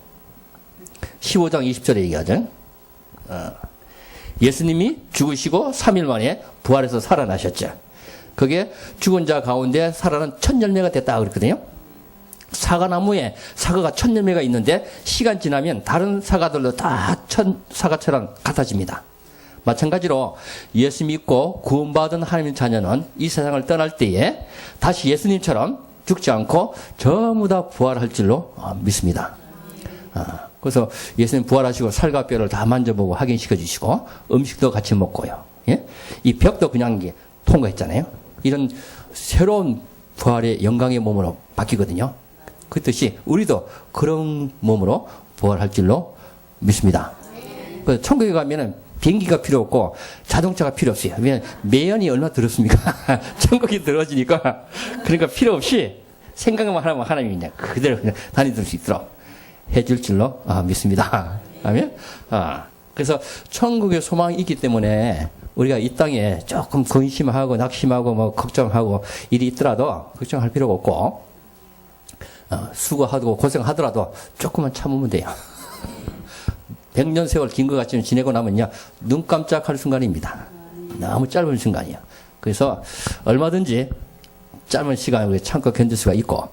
15장 20절에 얘기하죠. 예수님이 죽으시고 3일 만에 부활해서 살아나셨죠. 그게 죽은 자 가운데 살아난 첫 열매가 됐다 그랬거든요. 사과나무에 사과가 첫 열매가 있는데 시간 지나면 다른 사과들도 다 첫 사과처럼 같아집니다. 마찬가지로 예수 믿고 구원받은 하나님의 자녀는 이 세상을 떠날 때에 다시 예수님처럼 죽지 않고 전부 다 부활할 줄로 믿습니다. 그래서 예수님 부활하시고 살과 뼈를 다 만져보고 확인시켜 주시고 음식도 같이 먹고요. 예? 이 벽도 그냥 통과했잖아요. 이런 새로운 부활의 영광의 몸으로 바뀌거든요. 그 뜻이 우리도 그런 몸으로 부활할 줄로 믿습니다. 그래서 천국에 가면은 비행기가 필요 없고 자동차가 필요 없어요. 왜냐하면 매연이 얼마나 들었습니까? 천국이 들어지니까. 그러니까 필요 없이 생각만 하면 하나님이 그냥 그대로 그냥 다니들 수 있도록 해줄 줄로 믿습니다. 아멘. 그래서 천국의 소망이 있기 때문에 우리가 이 땅에 조금 근심하고 낙심하고 뭐 걱정하고 일이 있더라도 걱정할 필요가 없고, 수고하고 고생하더라도 조금만 참으면 돼요. 100년 세월 긴 것 같지만 지내고 나면요, 눈 깜짝할 순간입니다. 너무 짧은 순간이에요. 그래서 얼마든지 짧은 시간을 참고 견딜 수가 있고,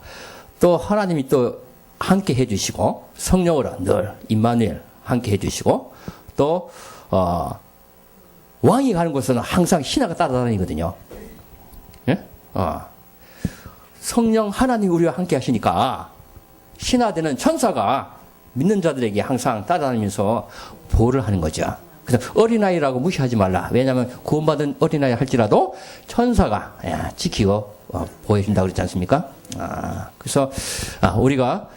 또 하나님이 또 함께 해주시고, 성령으로 늘 임마누엘 함께 해주시고, 또 왕이 가는 곳은 항상 신하가 따라다니거든요. 예? 성령 하나님 우리와 함께 하시니까 신하되는 천사가 믿는 자들에게 항상 따라다니면서 보호를 하는 거죠. 그래서 어린아이라고 무시하지 말라. 왜냐하면 구원받은 어린아이 할지라도 천사가 지키고 보호해준다고 그랬지 않습니까? 그래서 우리가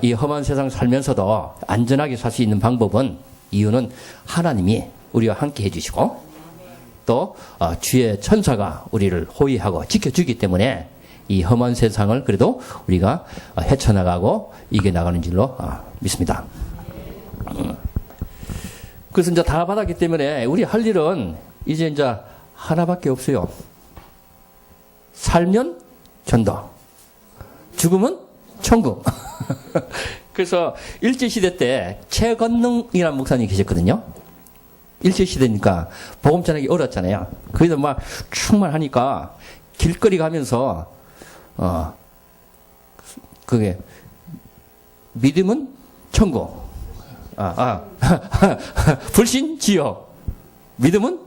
이 험한 세상 살면서도 안전하게 살 수 있는 방법은, 이유는 하나님이 우리와 함께 해주시고, 또 주의 천사가 우리를 호위하고 지켜주기 때문에 이 험한 세상을 그래도 우리가 헤쳐나가고 이겨나가는 줄로 믿습니다. 그래서 이제 다 받았기 때문에 우리 할 일은 이제 하나밖에 없어요. 살면 전도, 죽으면 천국. 그래서 일제시대 때 최건능이라는 목사님이 계셨거든요. 일제시대니까 복음 전하기 어렵잖아요. 그래도 막 충만하니까 길거리 가면서 그게 믿음은 천국, 불신 지옥, 믿음은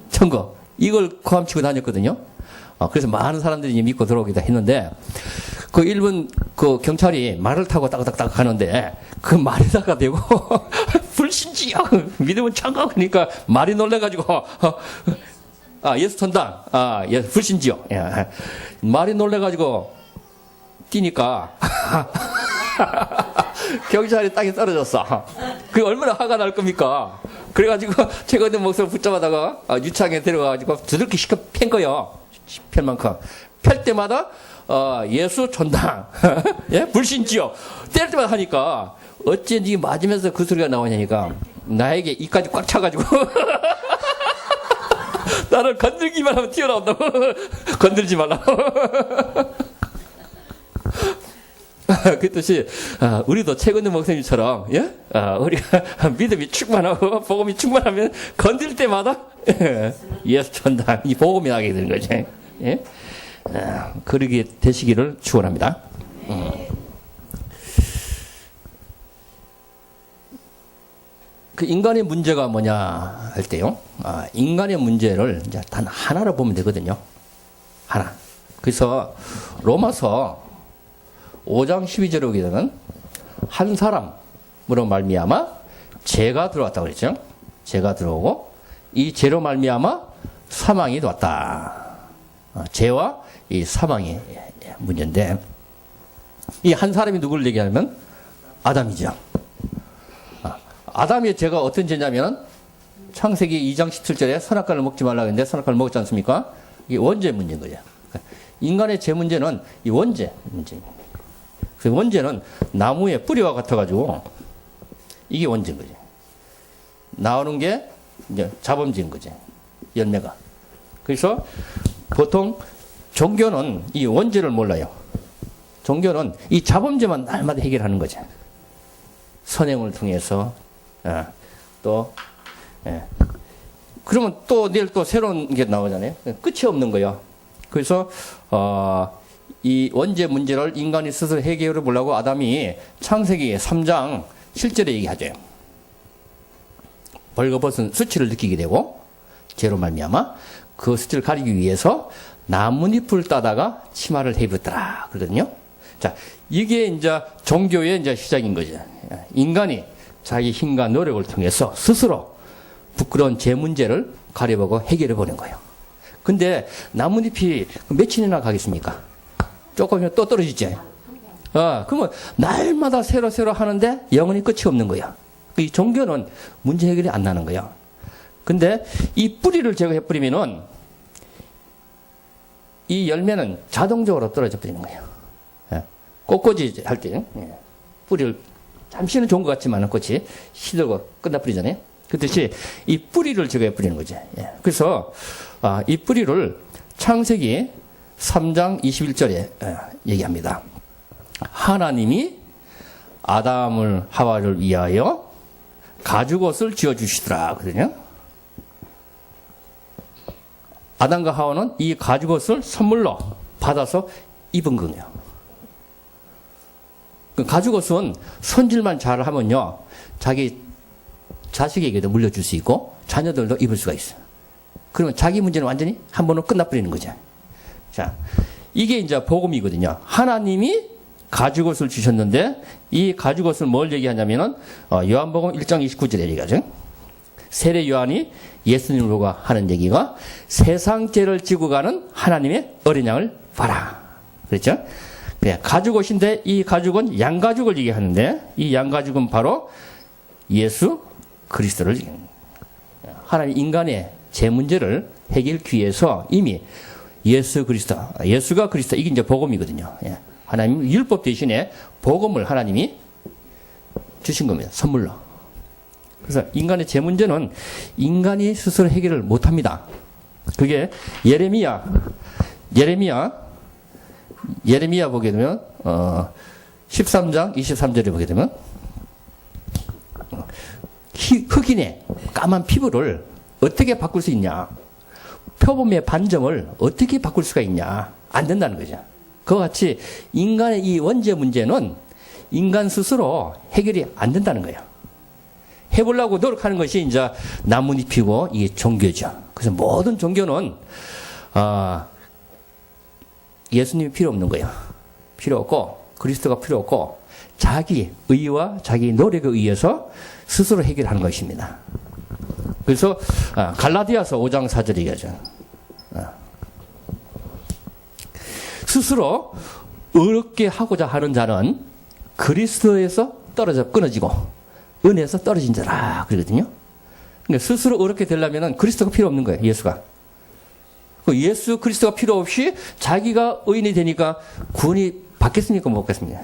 천국, 이걸 고함치고 다녔거든요. 그래서 많은 사람들이 믿고 들어오기도 했는데, 그 일본 그 경찰이 말을 타고 따닥따닥 가는데 그 말에다가 대고 불신지옥, 믿음은 천국, 그러니까 말이 놀래가지고 예수 천당, 불신지옥, 말이 놀래가지고 뛰니까 경찰이 땅에 떨어졌어. 그게 얼마나 화가 날 겁니까? 그래가지고 최근에 목소리 붙잡아다가 유치장에 데려가가지고 두들기 시켜 팬 거요. 펼 만큼. 펼 때마다 예수 천당, 예? 불신지옥 때릴 때마다 하니까 어쩐지 맞으면서 그 소리가 나오냐니까 나에게 입까지 꽉 차가지고 나를 건들기만 하면 튀어나온다고. 건들지 말라. 그 뜻이 우리도 최근의 목사님처럼, 예? 우리가 믿음이 충만하고 복음이 충만하면 건들 때마다 예수 천당, 이 복음이 나게 되는 거죠. 예? 그러게 되시기를 축원합니다. 그 인간의 문제가 뭐냐 할 때요, 인간의 문제를 이제 단 하나로 보면 되거든요. 하나. 그래서 로마서 5장 12절에 오게 되면 한 사람으로 말미암아 죄가 들어왔다고 그랬죠. 죄가 들어오고 이 죄로 말미암아 사망이 왔다. 죄와 이 사망이 문제인데, 이 한 사람이 누구를 얘기하면 아담이죠. 아담의 죄가 어떤 죄냐면 창세기 2장 17절에 선악과를 먹지 말라고 했는데 선악과를 먹었지 않습니까? 이게 원죄 문제인 거죠. 인간의 죄 문제는 이 원죄 문제입니다. 그래서 원죄는 나무의 뿌리와 같아가지고 이게 원죄인 거죠. 나오는 게 이제 자범죄인 거죠. 열매가. 그래서 보통 종교는 이 원죄를 몰라요. 종교는 이 자범죄만 날마다 해결하는 거죠. 선행을 통해서. 그러면 또 내일 또 새로운 게 나오잖아요. 끝이 없는 거예요. 그래서 이 원죄 문제를 인간이 스스로 해결해 보려고 아담이 창세기 3장 7절에 얘기하죠. 벌거벗은 수치를 느끼게 되고 죄로 말미암아 그 수치를 가리기 위해서 나뭇잎을 따다가 치마를 해입었더라 그러거든요. 자, 이게 이제 종교의 이제 시작인 거죠. 인간이 자기 힘과 노력을 통해서 스스로 부끄러운 죄 문제를 가려보고 해결해 보는 거예요. 근데 나뭇잎이 며칠이나 가겠습니까? 조금이면 또 떨어지죠. 그러면 날마다 새로 하는데 영원히 끝이 없는 거예요. 이 종교는 문제 해결이 안 나는 거예요. 근데 이 뿌리를 제거해버리면은 이 열매는 자동적으로 떨어져 버리는 거예요. 꽃꽂이 할 때 뿌리를 잠시는 좋은 것 같지만 꽃이 시들고 끝나버리잖아요. 그 뜻이 이 뿌리를 저거에 뿌리는 거죠. 예. 그래서 이 뿌리를 창세기 3장 21절에 얘기합니다. 하나님이 아담을 하와를 위하여 가죽옷을 지어주시더라 하거든요. 아담과 하와는 이 가죽옷을 선물로 받아서 입은 거예요. 그 가죽옷은 손질만 잘하면요, 자기 자식에게도 물려줄 수 있고 자녀들도 입을 수가 있어요. 그러면 자기 문제는 완전히 한 번으로 끝나버리는 거죠. 자, 이게 이제 복음이거든요. 하나님이 가죽옷을 주셨는데 이 가죽옷을 뭘 얘기하냐면은 요한복음 1장 29절에 얘기하죠. 세례 요한이 예수님을 보고 하는 얘기가 세상 죄를 지고 가는 하나님의 어린 양을 봐라. 그렇죠? 그래, 가죽옷인데 이 가죽은 양가죽을 얘기하는데 이 양가죽은 바로 예수 그리스도를 얘기합니다. 하나님 인간의 죄 문제를 해결하기 위해서 이미 예수 그리스도, 예수가 그리스도, 이게 이제 복음이거든요. 예. 하나님 율법 대신에 복음을 하나님이 주신 겁니다. 선물로. 그래서 인간의 죄 문제는 인간이 스스로 해결을 못 합니다. 그게 예레미야 보게 되면 13장 23절에 보게 되면 흑인의 까만 피부를 어떻게 바꿀 수 있냐? 표범의 반점을 어떻게 바꿀 수가 있냐? 안 된다는 거죠. 그와 같이 인간의 이 원죄 문제는 인간 스스로 해결이 안 된다는 거예요. 해보려고 노력하는 것이 이제 나뭇잎이고 이게 종교죠. 그래서 모든 종교는 예수님이 필요 없는 거예요. 필요 없고 그리스도가 필요 없고 자기 의와 자기 노력에 의해서 스스로 해결하는 것입니다. 그래서 갈라디아서 5장 4절에 얘기하죠. 스스로 어렵게 하고자 하는 자는 그리스도에서 끊어지고 은혜에서 떨어진 자라 그러거든요. 그러니까 스스로 어렵게 되려면 그리스도가 필요 없는 거예요. 예수가. 예수 그리스도가 필요 없이 자기가 의인이 되니까 구원이 받겠습니까? 못 받겠습니까?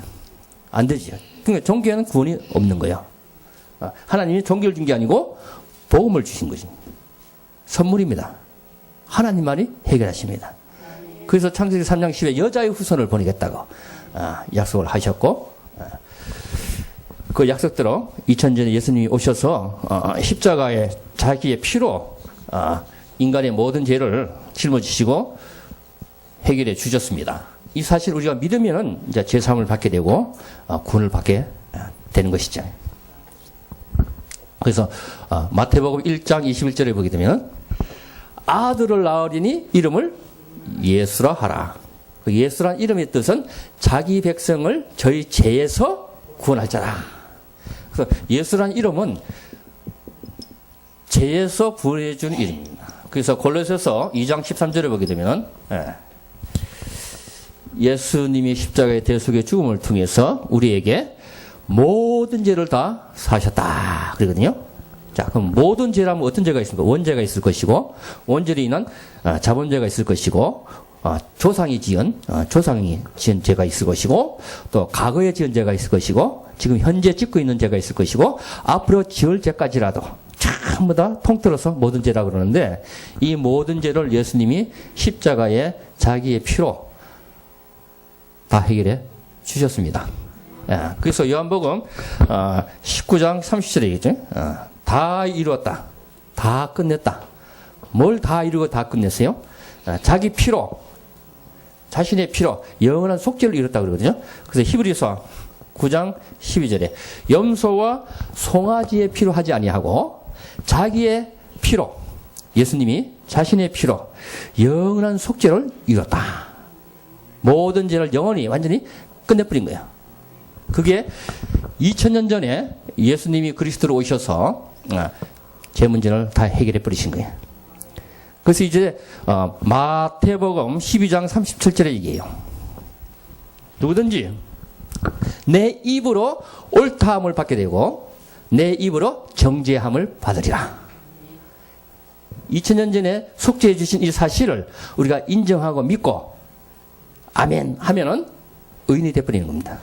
안 되죠. 그러니까 종교에는 구원이 없는 거예요. 하나님이 종교를 준 게 아니고 복음을 주신 거지. 선물입니다. 하나님만이 해결하십니다. 그래서 창세기 3장 10에 여자의 후손을 보내겠다고 약속을 하셨고, 그 약속대로 2000년에 예수님이 오셔서 십자가에 자기의 피로 인간의 모든 죄를 짊어지시고 해결해 주셨습니다. 이 사실 우리가 믿으면 이제 제사함을 받게 되고 구원을 받게 되는 것이죠. 그래서 마태복음 1장 21절에 보게 되면 아들을 낳으리니 이름을 예수라 하라. 그 예수란 이름의 뜻은 자기 백성을 저희 죄에서 구원할 자라. 그래서 예수란 이름은 죄에서 구원해 주는 이름입니다. 그래서 골로새서 2장 13절에 보게 되면 예수님이 십자가의 대속의 죽음을 통해서 우리에게 모든 죄를 다 사하셨다 그러거든요. 자, 그럼 모든 죄라면 어떤 죄가 있습니까? 원죄가 있을 것이고, 원죄로 인한 자본죄가 있을 것이고, 조상이 지은 죄가 있을 것이고, 또 과거에 지은 죄가 있을 것이고, 지금 현재 짓고 있는 죄가 있을 것이고, 앞으로 지을 죄까지라도 전부 다 통틀어서 모든 죄라고 그러는데, 이 모든 죄를 예수님이 십자가에 자기의 피로 다 해결해 주셨습니다. 그래서 요한복음 19장 30절에 얘기했죠. 다 이루었다. 다 끝냈다. 뭘 다 이루고 다 끝냈어요? 자기 피로, 자신의 피로 영원한 속죄를 이뤘다 그러거든요. 그래서 히브리서 9장 12절에 염소와 송아지의 피로 하지 아니하고 자기의 피로, 예수님이 자신의 피로 영원한 속죄를 이뤘다. 모든 죄를 영원히 완전히 끝내버린 거예요. 그게 2000년 전에 예수님이 그리스도로 오셔서 죄 문제를 다 해결해 버리신 거예요. 그래서 이제 마태복음 12장 37절에 얘기해요. 누구든지 내 입으로 옳다함을 받게 되고 내 입으로 정죄함을 받으리라. 2000년 전에 속죄해 주신 이 사실을 우리가 인정하고 믿고 아멘 하면은 의인이 되어버리는 겁니다.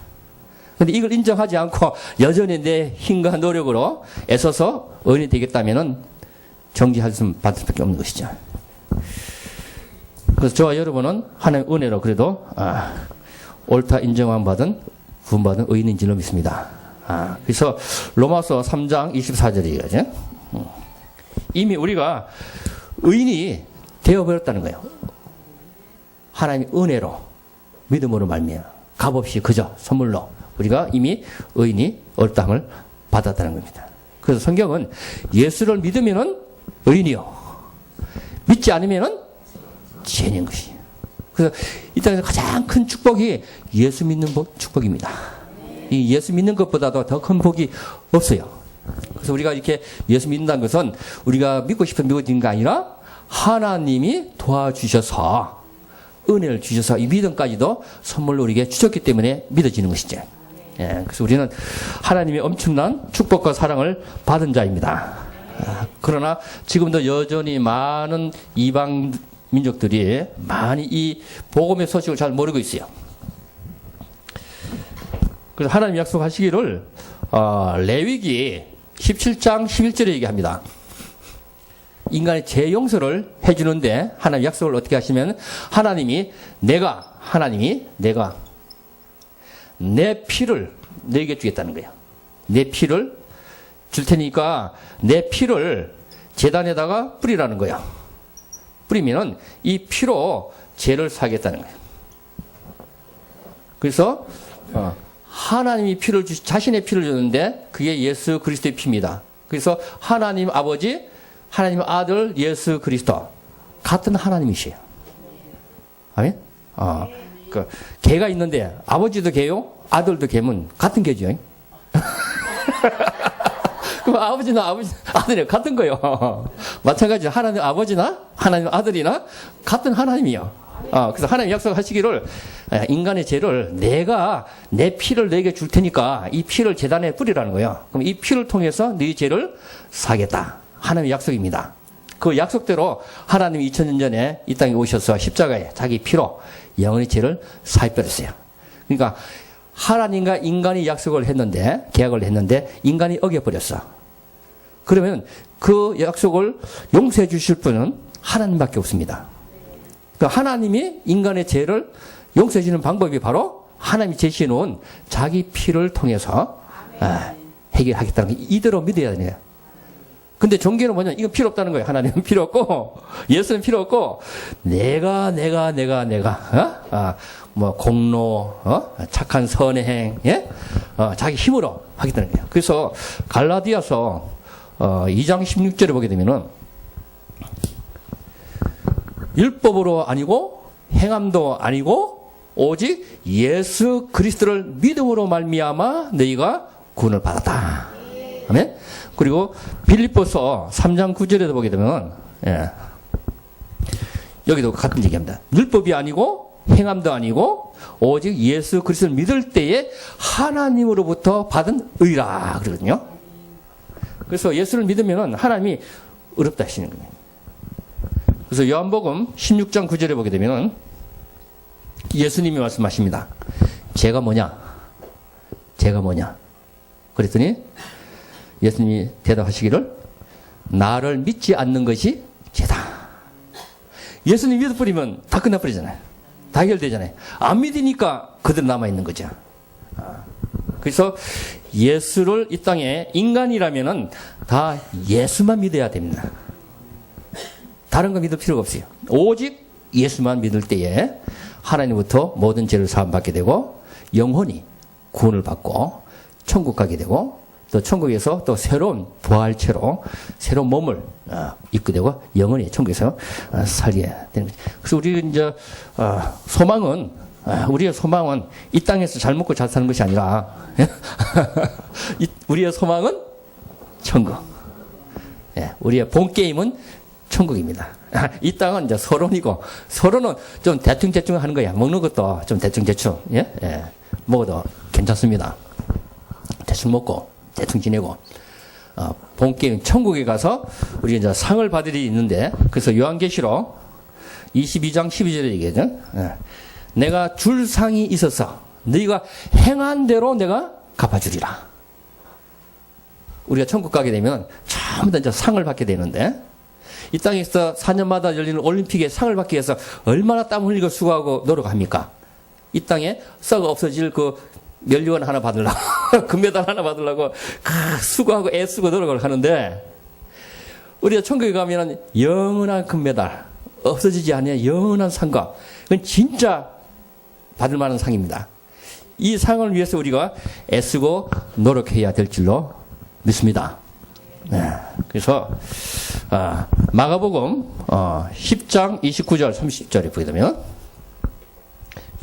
근데 이걸 인정하지 않고 여전히 내 힘과 노력으로 애써서 의인이 되겠다면은 정죄할 수 받을 수밖에 없는 것이죠. 그래서 저와 여러분은 하나님의 은혜로 그래도 옳다 인정함 받은 구원받은 의인인 줄로 믿습니다. 그래서 로마서 3장 24절이죠. 이미 우리가 의인이 되어버렸다는 거예요. 하나님의 은혜로 믿음으로 말미암아 값없이 그저 선물로 우리가 이미 의인이 옳다함을 받았다는 겁니다. 그래서 성경은 예수를 믿으면은 의인이요, 믿지 않으면은 죄인 것이에요. 그래서 이 땅에서 가장 큰 축복이 예수 믿는 축복입니다. 이 예수 믿는 것보다도 더 큰 복이 없어요. 그래서 우리가 이렇게 예수 믿는다는 것은 우리가 믿고 싶어 믿어지는 게 아니라 하나님이 도와주셔서 은혜를 주셔서 이 믿음까지도 선물로 우리에게 주셨기 때문에 믿어지는 것이죠. 예, 그래서 우리는 하나님의 엄청난 축복과 사랑을 받은 자입니다. 그러나 지금도 여전히 많은 이방 민족들이 많이 이 복음의 소식을 잘 모르고 있어요. 그래서 하나님 약속하시기를 레위기 17장 11절에 얘기합니다. 인간의 죄 용서를 해주는데 하나님 약속을 어떻게 하시면 하나님이 내가 내 피를 너에게 주겠다는 거예요. 내 피를 줄 테니까 내 피를 제단에다가 뿌리라는 거예요. 뿌리면은 이 피로 죄를 사겠다는 거예요. 그래서 하나님이 자신의 피를 줬는데 그게 예수 그리스도의 피입니다. 그래서 하나님 아버지, 하나님 아들 예수 그리스도 같은 하나님이시에요. 아멘? 개가 있는데 아버지도 개요, 아들도 개면 같은 개죠. 그럼 아버지나 아들이 같은 거예요. 마찬가지로 하나님 아버지나 하나님 아들이나 같은 하나님이요. 그래서 하나님 약속하시기를 인간의 죄를 내가 내 피를 너에게 줄 테니까 이 피를 제단에 뿌리라는 거예요. 그럼 이 피를 통해서 네 죄를 사겠다. 하나님의 약속입니다. 그 약속대로 하나님이 2000년 전에 이 땅에 오셔서 십자가에 자기 피로 영원히 죄를 사해버렸어요. 그러니까 하나님과 인간이 약속을 했는데, 계약을 했는데 인간이 어겨버렸어. 그러면 그 약속을 용서해 주실 분은 하나님밖에 없습니다. 그러니까 하나님이 인간의 죄를 용서해 주는 방법이 바로 하나님이 제시해 놓은 자기 피를 통해서 해결하겠다는 게 이대로 믿어야 돼요. 근데 종교는 뭐냐? 이건 필요 없다는 거예요. 하나님은 필요 없고, 예수는 필요 없고, 내가, 뭐, 공로, 착한 선의 행, 예? 자기 힘으로 하겠다는 거예요. 그래서, 갈라디아서, 2장 16절에 보게 되면은, 율법으로 아니고, 행함도 아니고, 오직 예수 그리스도를 믿음으로 말미암아 너희가 구원을 받았다. 아멘? 그리고 빌립보서 3장 9절에도 보게 되면 여기도 같은 얘기합니다. 율법이 아니고 행함도 아니고 오직 예수 그리스도를 믿을 때에 하나님으로부터 받은 의라 그러거든요. 그래서 예수를 믿으면 하나님이 어렵다 하시는 거예요. 그래서 요한복음 16장 9절에 보게 되면 예수님이 말씀하십니다. 죄가 뭐냐? 그랬더니 예수님이 대답하시기를 나를 믿지 않는 것이 죄다. 예수님 믿어버리면 다 끝나버리잖아요. 다 해결되잖아요. 안 믿으니까 그대로 남아있는 거죠. 그래서 예수를 이 땅에 인간이라면은 다 예수만 믿어야 됩니다. 다른 거 믿을 필요가 없어요. 오직 예수만 믿을 때에 하나님부터 모든 죄를 사함받게 되고 영혼이 구원을 받고 천국 가게 되고 또 천국에서 또 새로운 부활체로 새로운 몸을 입게 되고 영원히 천국에서 살게 되는 거죠. 그래서 우리 이제 소망은 우리의 소망은 이 땅에서 잘 먹고 잘 사는 것이 아니라 우리의 소망은 천국. 우리의 본 게임은 천국입니다. 이 땅은 이제 서론이고 서론은 좀 대충 하는 거야. 먹는 것도 좀 대충 먹어도 괜찮습니다. 대충 먹고 대충 지내고 본 게임 천국에 가서 우리 이제 상을 받을 일이 있는데 그래서 요한계시록 22장 12절에 얘기하죠. 내가 줄 상이 있어서 너희가 행한 대로 내가 갚아주리라. 우리가 천국 가게 되면 전부 다 이제 상을 받게 되는데, 이 땅에서 4년마다 열리는 올림픽에 상을 받기 위해서 얼마나 땀 흘리고 수고하고 노력합니까? 이 땅에 썩어 없어질 그 면류관 하나 받으려고, 금메달 하나 받으려고 수고하고 애쓰고 노력을 하는데, 우리가 천국에 가면은 영원한 금메달, 없어지지 않는 영원한 상과, 그건 진짜 받을 만한 상입니다. 이 상을 위해서 우리가 애쓰고 노력해야 될 줄로 믿습니다. 네. 그래서 마가복음 10장 29절 30절에 보게 되면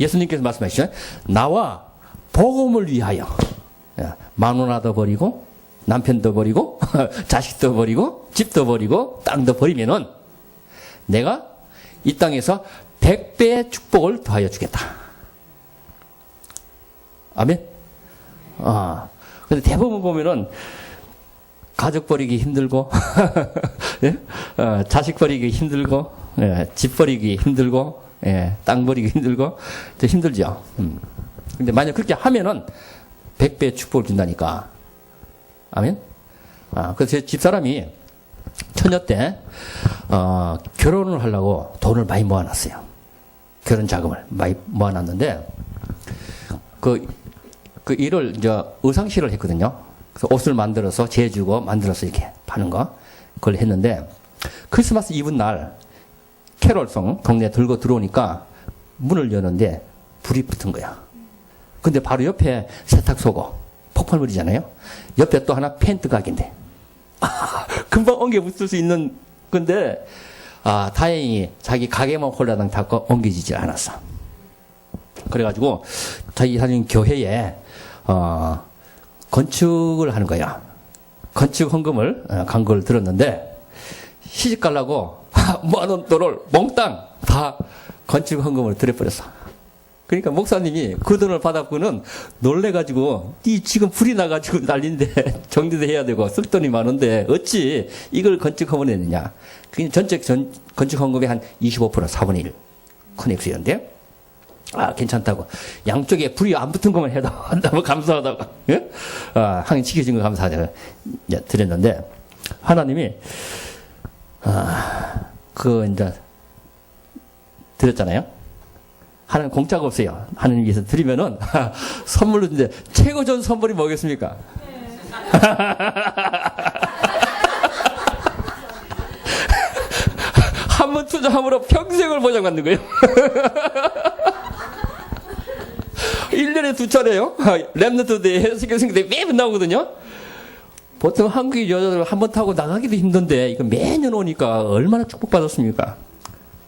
예수님께서 말씀하시죠. 나와 복음을 위하여 만 하나도 버리고 남편도 버리고 자식도 버리고 집도 버리고 땅도 버리면은 내가 이 땅에서 100배의 축복을 더하여 주겠다. 아멘. 근데 대부분 보면은 가족 버리기 힘들고 예? 자식 버리기 힘들고 집 버리기 힘들고 땅 버리기 힘들고 더 힘들죠. 근데 만약 그렇게 하면은 100배의 축복을 준다니까. 아멘. 그래서 제 집사람이 처녀 때 결혼을 하려고 돈을 많이 모아놨어요. 결혼 자금을 많이 모아놨는데 그 일을 이제 의상실을 했거든요. 그래서 옷을 만들어서 재주고 만들어서 이렇게 파는 거 그걸 했는데 크리스마스 이브 날 캐롤송 동네 들고 들어오니까 문을 여는데 불이 붙은 거야. 근데 바로 옆에 세탁소고 폭발물이잖아요. 옆에 또 하나 펜트 가게인데 금방 옮겨 붙을 수 있는 건데 다행히 자기 가게만 홀라당 닫고 옮겨지지 않았어. 그래가지고 자기 사진 교회에 건축을 하는 거야. 건축 헌금을 간 걸 들었는데 시집 가려고 모아놓은 돈을 몽땅 다 건축 헌금을 들여버렸어. 그러니까 목사님이 그 돈을 받았고는 놀래가지고 지금 불이 나가지고 난리인데 정리도 해야 되고 쓸 돈이 많은데 어찌 이걸 건축 헌금을 했느냐. 그 전체 건축 헌금의 한 25% 4분의 1 큰 액수였는데 괜찮다고. 양쪽에 불이 안 붙은 것만 해도 너무 감사하다고. 예? 항상 지켜준 거 감사하다고 드렸는데, 하나님이, 이제, 드렸잖아요. 하나님 공짜가 없어요. 하나님 위해서 드리면은, 선물로 이제 최고 좋은 선물이 뭐겠습니까? 한 번 투자함으로 평생을 보장받는 거예요. 1년에 2차례요. 랩너트 대회, 세계선교 대회 매번 나오거든요. 보통 한국의 여자들 한 번 타고 나가기도 힘든데 이거 매년 오니까 얼마나 축복받았습니까?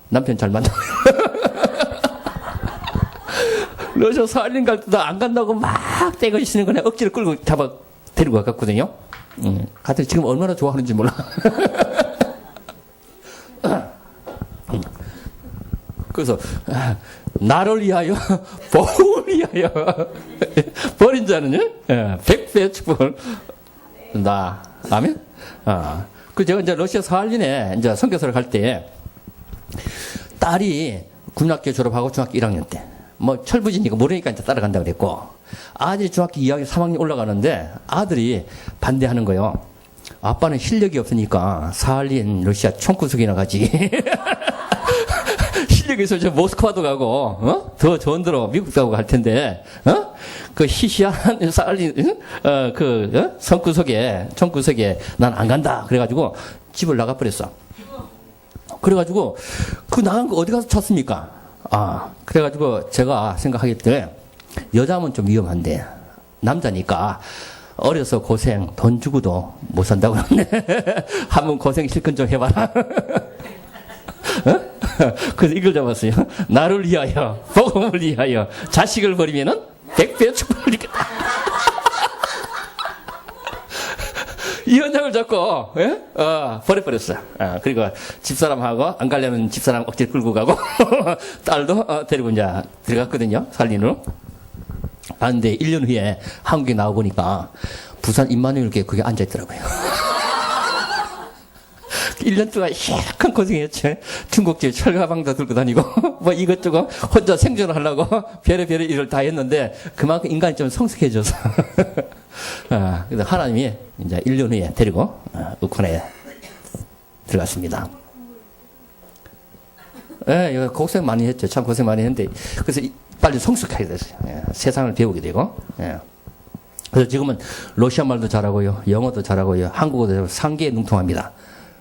남편 잘 만나요. 러시아 사할린 갈 때도 안 간다고 막 떼거리시는 거네. 억지로 끌고 잡아 데리고 갔거든요. 가서 지금 얼마나 좋아하는지 몰라. 그래서 나를 위하여 복음을 위하여 버린 자는요 100배의 축복을 나. 아멘. 그 제가 이제 러시아 사할린에 이제 선교사를 갈 때 딸이 군학교 졸업하고 중학교 1학년 때 뭐 철부지니까 모르니까 이제 따라간다 그랬고 아들이 중학교 2학년 3학년 올라가는데 아들이 반대하는 거요. 아빠는 실력이 없으니까 사할린 러시아 총구석이나 가지. 실력에서 저 모스크바도 가고, 더 좋은 데로 미국 가고 갈 텐데, 그 희시한 사할린, 총구석에 난 안 간다. 그래가지고 집을 나가버렸어. 그래가지고 그 나간 거 어디 가서 찾습니까? 그래가지고 제가 생각하기 때 여자면 좀 위험한데 남자니까 어려서 고생 돈 주고도 못 산다고 그러네. 한번 고생 실컷 좀 해봐라. 그래서 이걸 잡았어요. 나를 위하여 복음을 위하여 자식을 버리면은 100배 축복을 주겠다. 이 현장을 잡고 버려버렸어. 그리고 집사람하고 안 가려면 집사람 억지로 끌고 가고 딸도 데리고 이제 들어갔거든요. 살린으로. 그런데 1년 후에 한국에 나와보니까 부산 임마누엘 교회 거기 앉아있더라고요. 1년 동안 희한한 고생했죠. 중국집 철가방도 들고 다니고, 뭐 이것저것 혼자 생존을 하려고 별의별 일을 다 했는데, 그만큼 인간이 좀 성숙해져서. 그래서 하나님이 이제 1년 후에 데리고, 우크라이나에 들어갔습니다. 예, 이거 고생 많이 했죠. 참 고생 많이 했는데, 그래서 빨리 성숙하게 됐어요. 예, 세상을 배우게 되고, 예. 그래서 지금은 러시아 말도 잘하고요, 영어도 잘하고요, 한국어도 잘하고 상계에 능통합니다.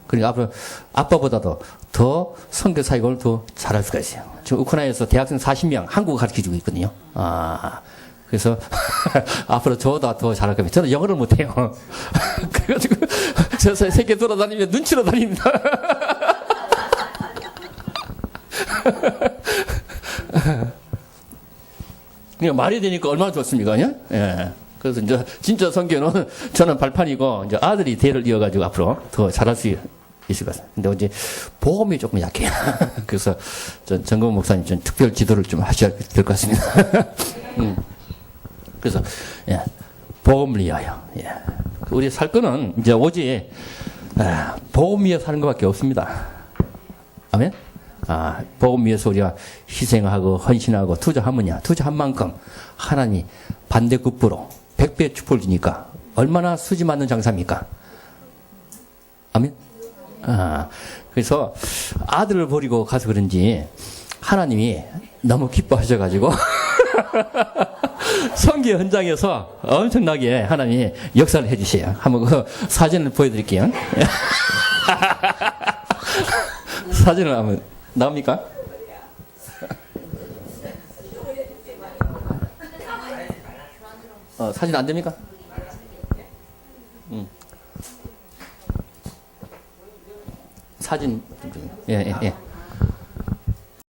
그러니까 앞으로 아빠보다도 더 선교 사역을 더 잘할 수가 있어요. 지금 우크라이나에서 대학생 40명 한국어 가르쳐주고 있거든요. 그래서 앞으로 저보다 더 잘할 겁니다. 저는 영어를 못해요. 그래가지고 저 세계 돌아다니면 눈치로 다닙니다. 그냥 말이 되니까 얼마나 좋습니까? 아니야? 예. 그래서 이제 진짜 선교는 저는 발판이고 이제 아들이 대를 이어가지고 앞으로 더 잘할 수 있을 것 같습니다. 근데 이제 보험이 조금 약해요. 그래서 전 정금 목사님 좀 특별 지도를 좀 하셔야 될 것 같습니다. 그래서 예, 보험을 위하여 예. 우리 살 거는 이제 오직 보험 위해 사는 것밖에 없습니다. 아멘. 복음 위해서 우리가 희생하고 헌신하고 투자하면야 투자한 만큼 하나님이 반대급부로 100배 축복을 주니까 얼마나 수지 맞는 장사입니까? 아멘. 그래서 아들을 버리고 가서 그런지 하나님이 너무 기뻐하셔가지고 선교 현장에서 엄청나게 하나님이 역사를 해주세요. 한번 그 사진을 보여드릴게요. 사진을 한번 나옵니까? 사진 안 됩니까? 사진, 예.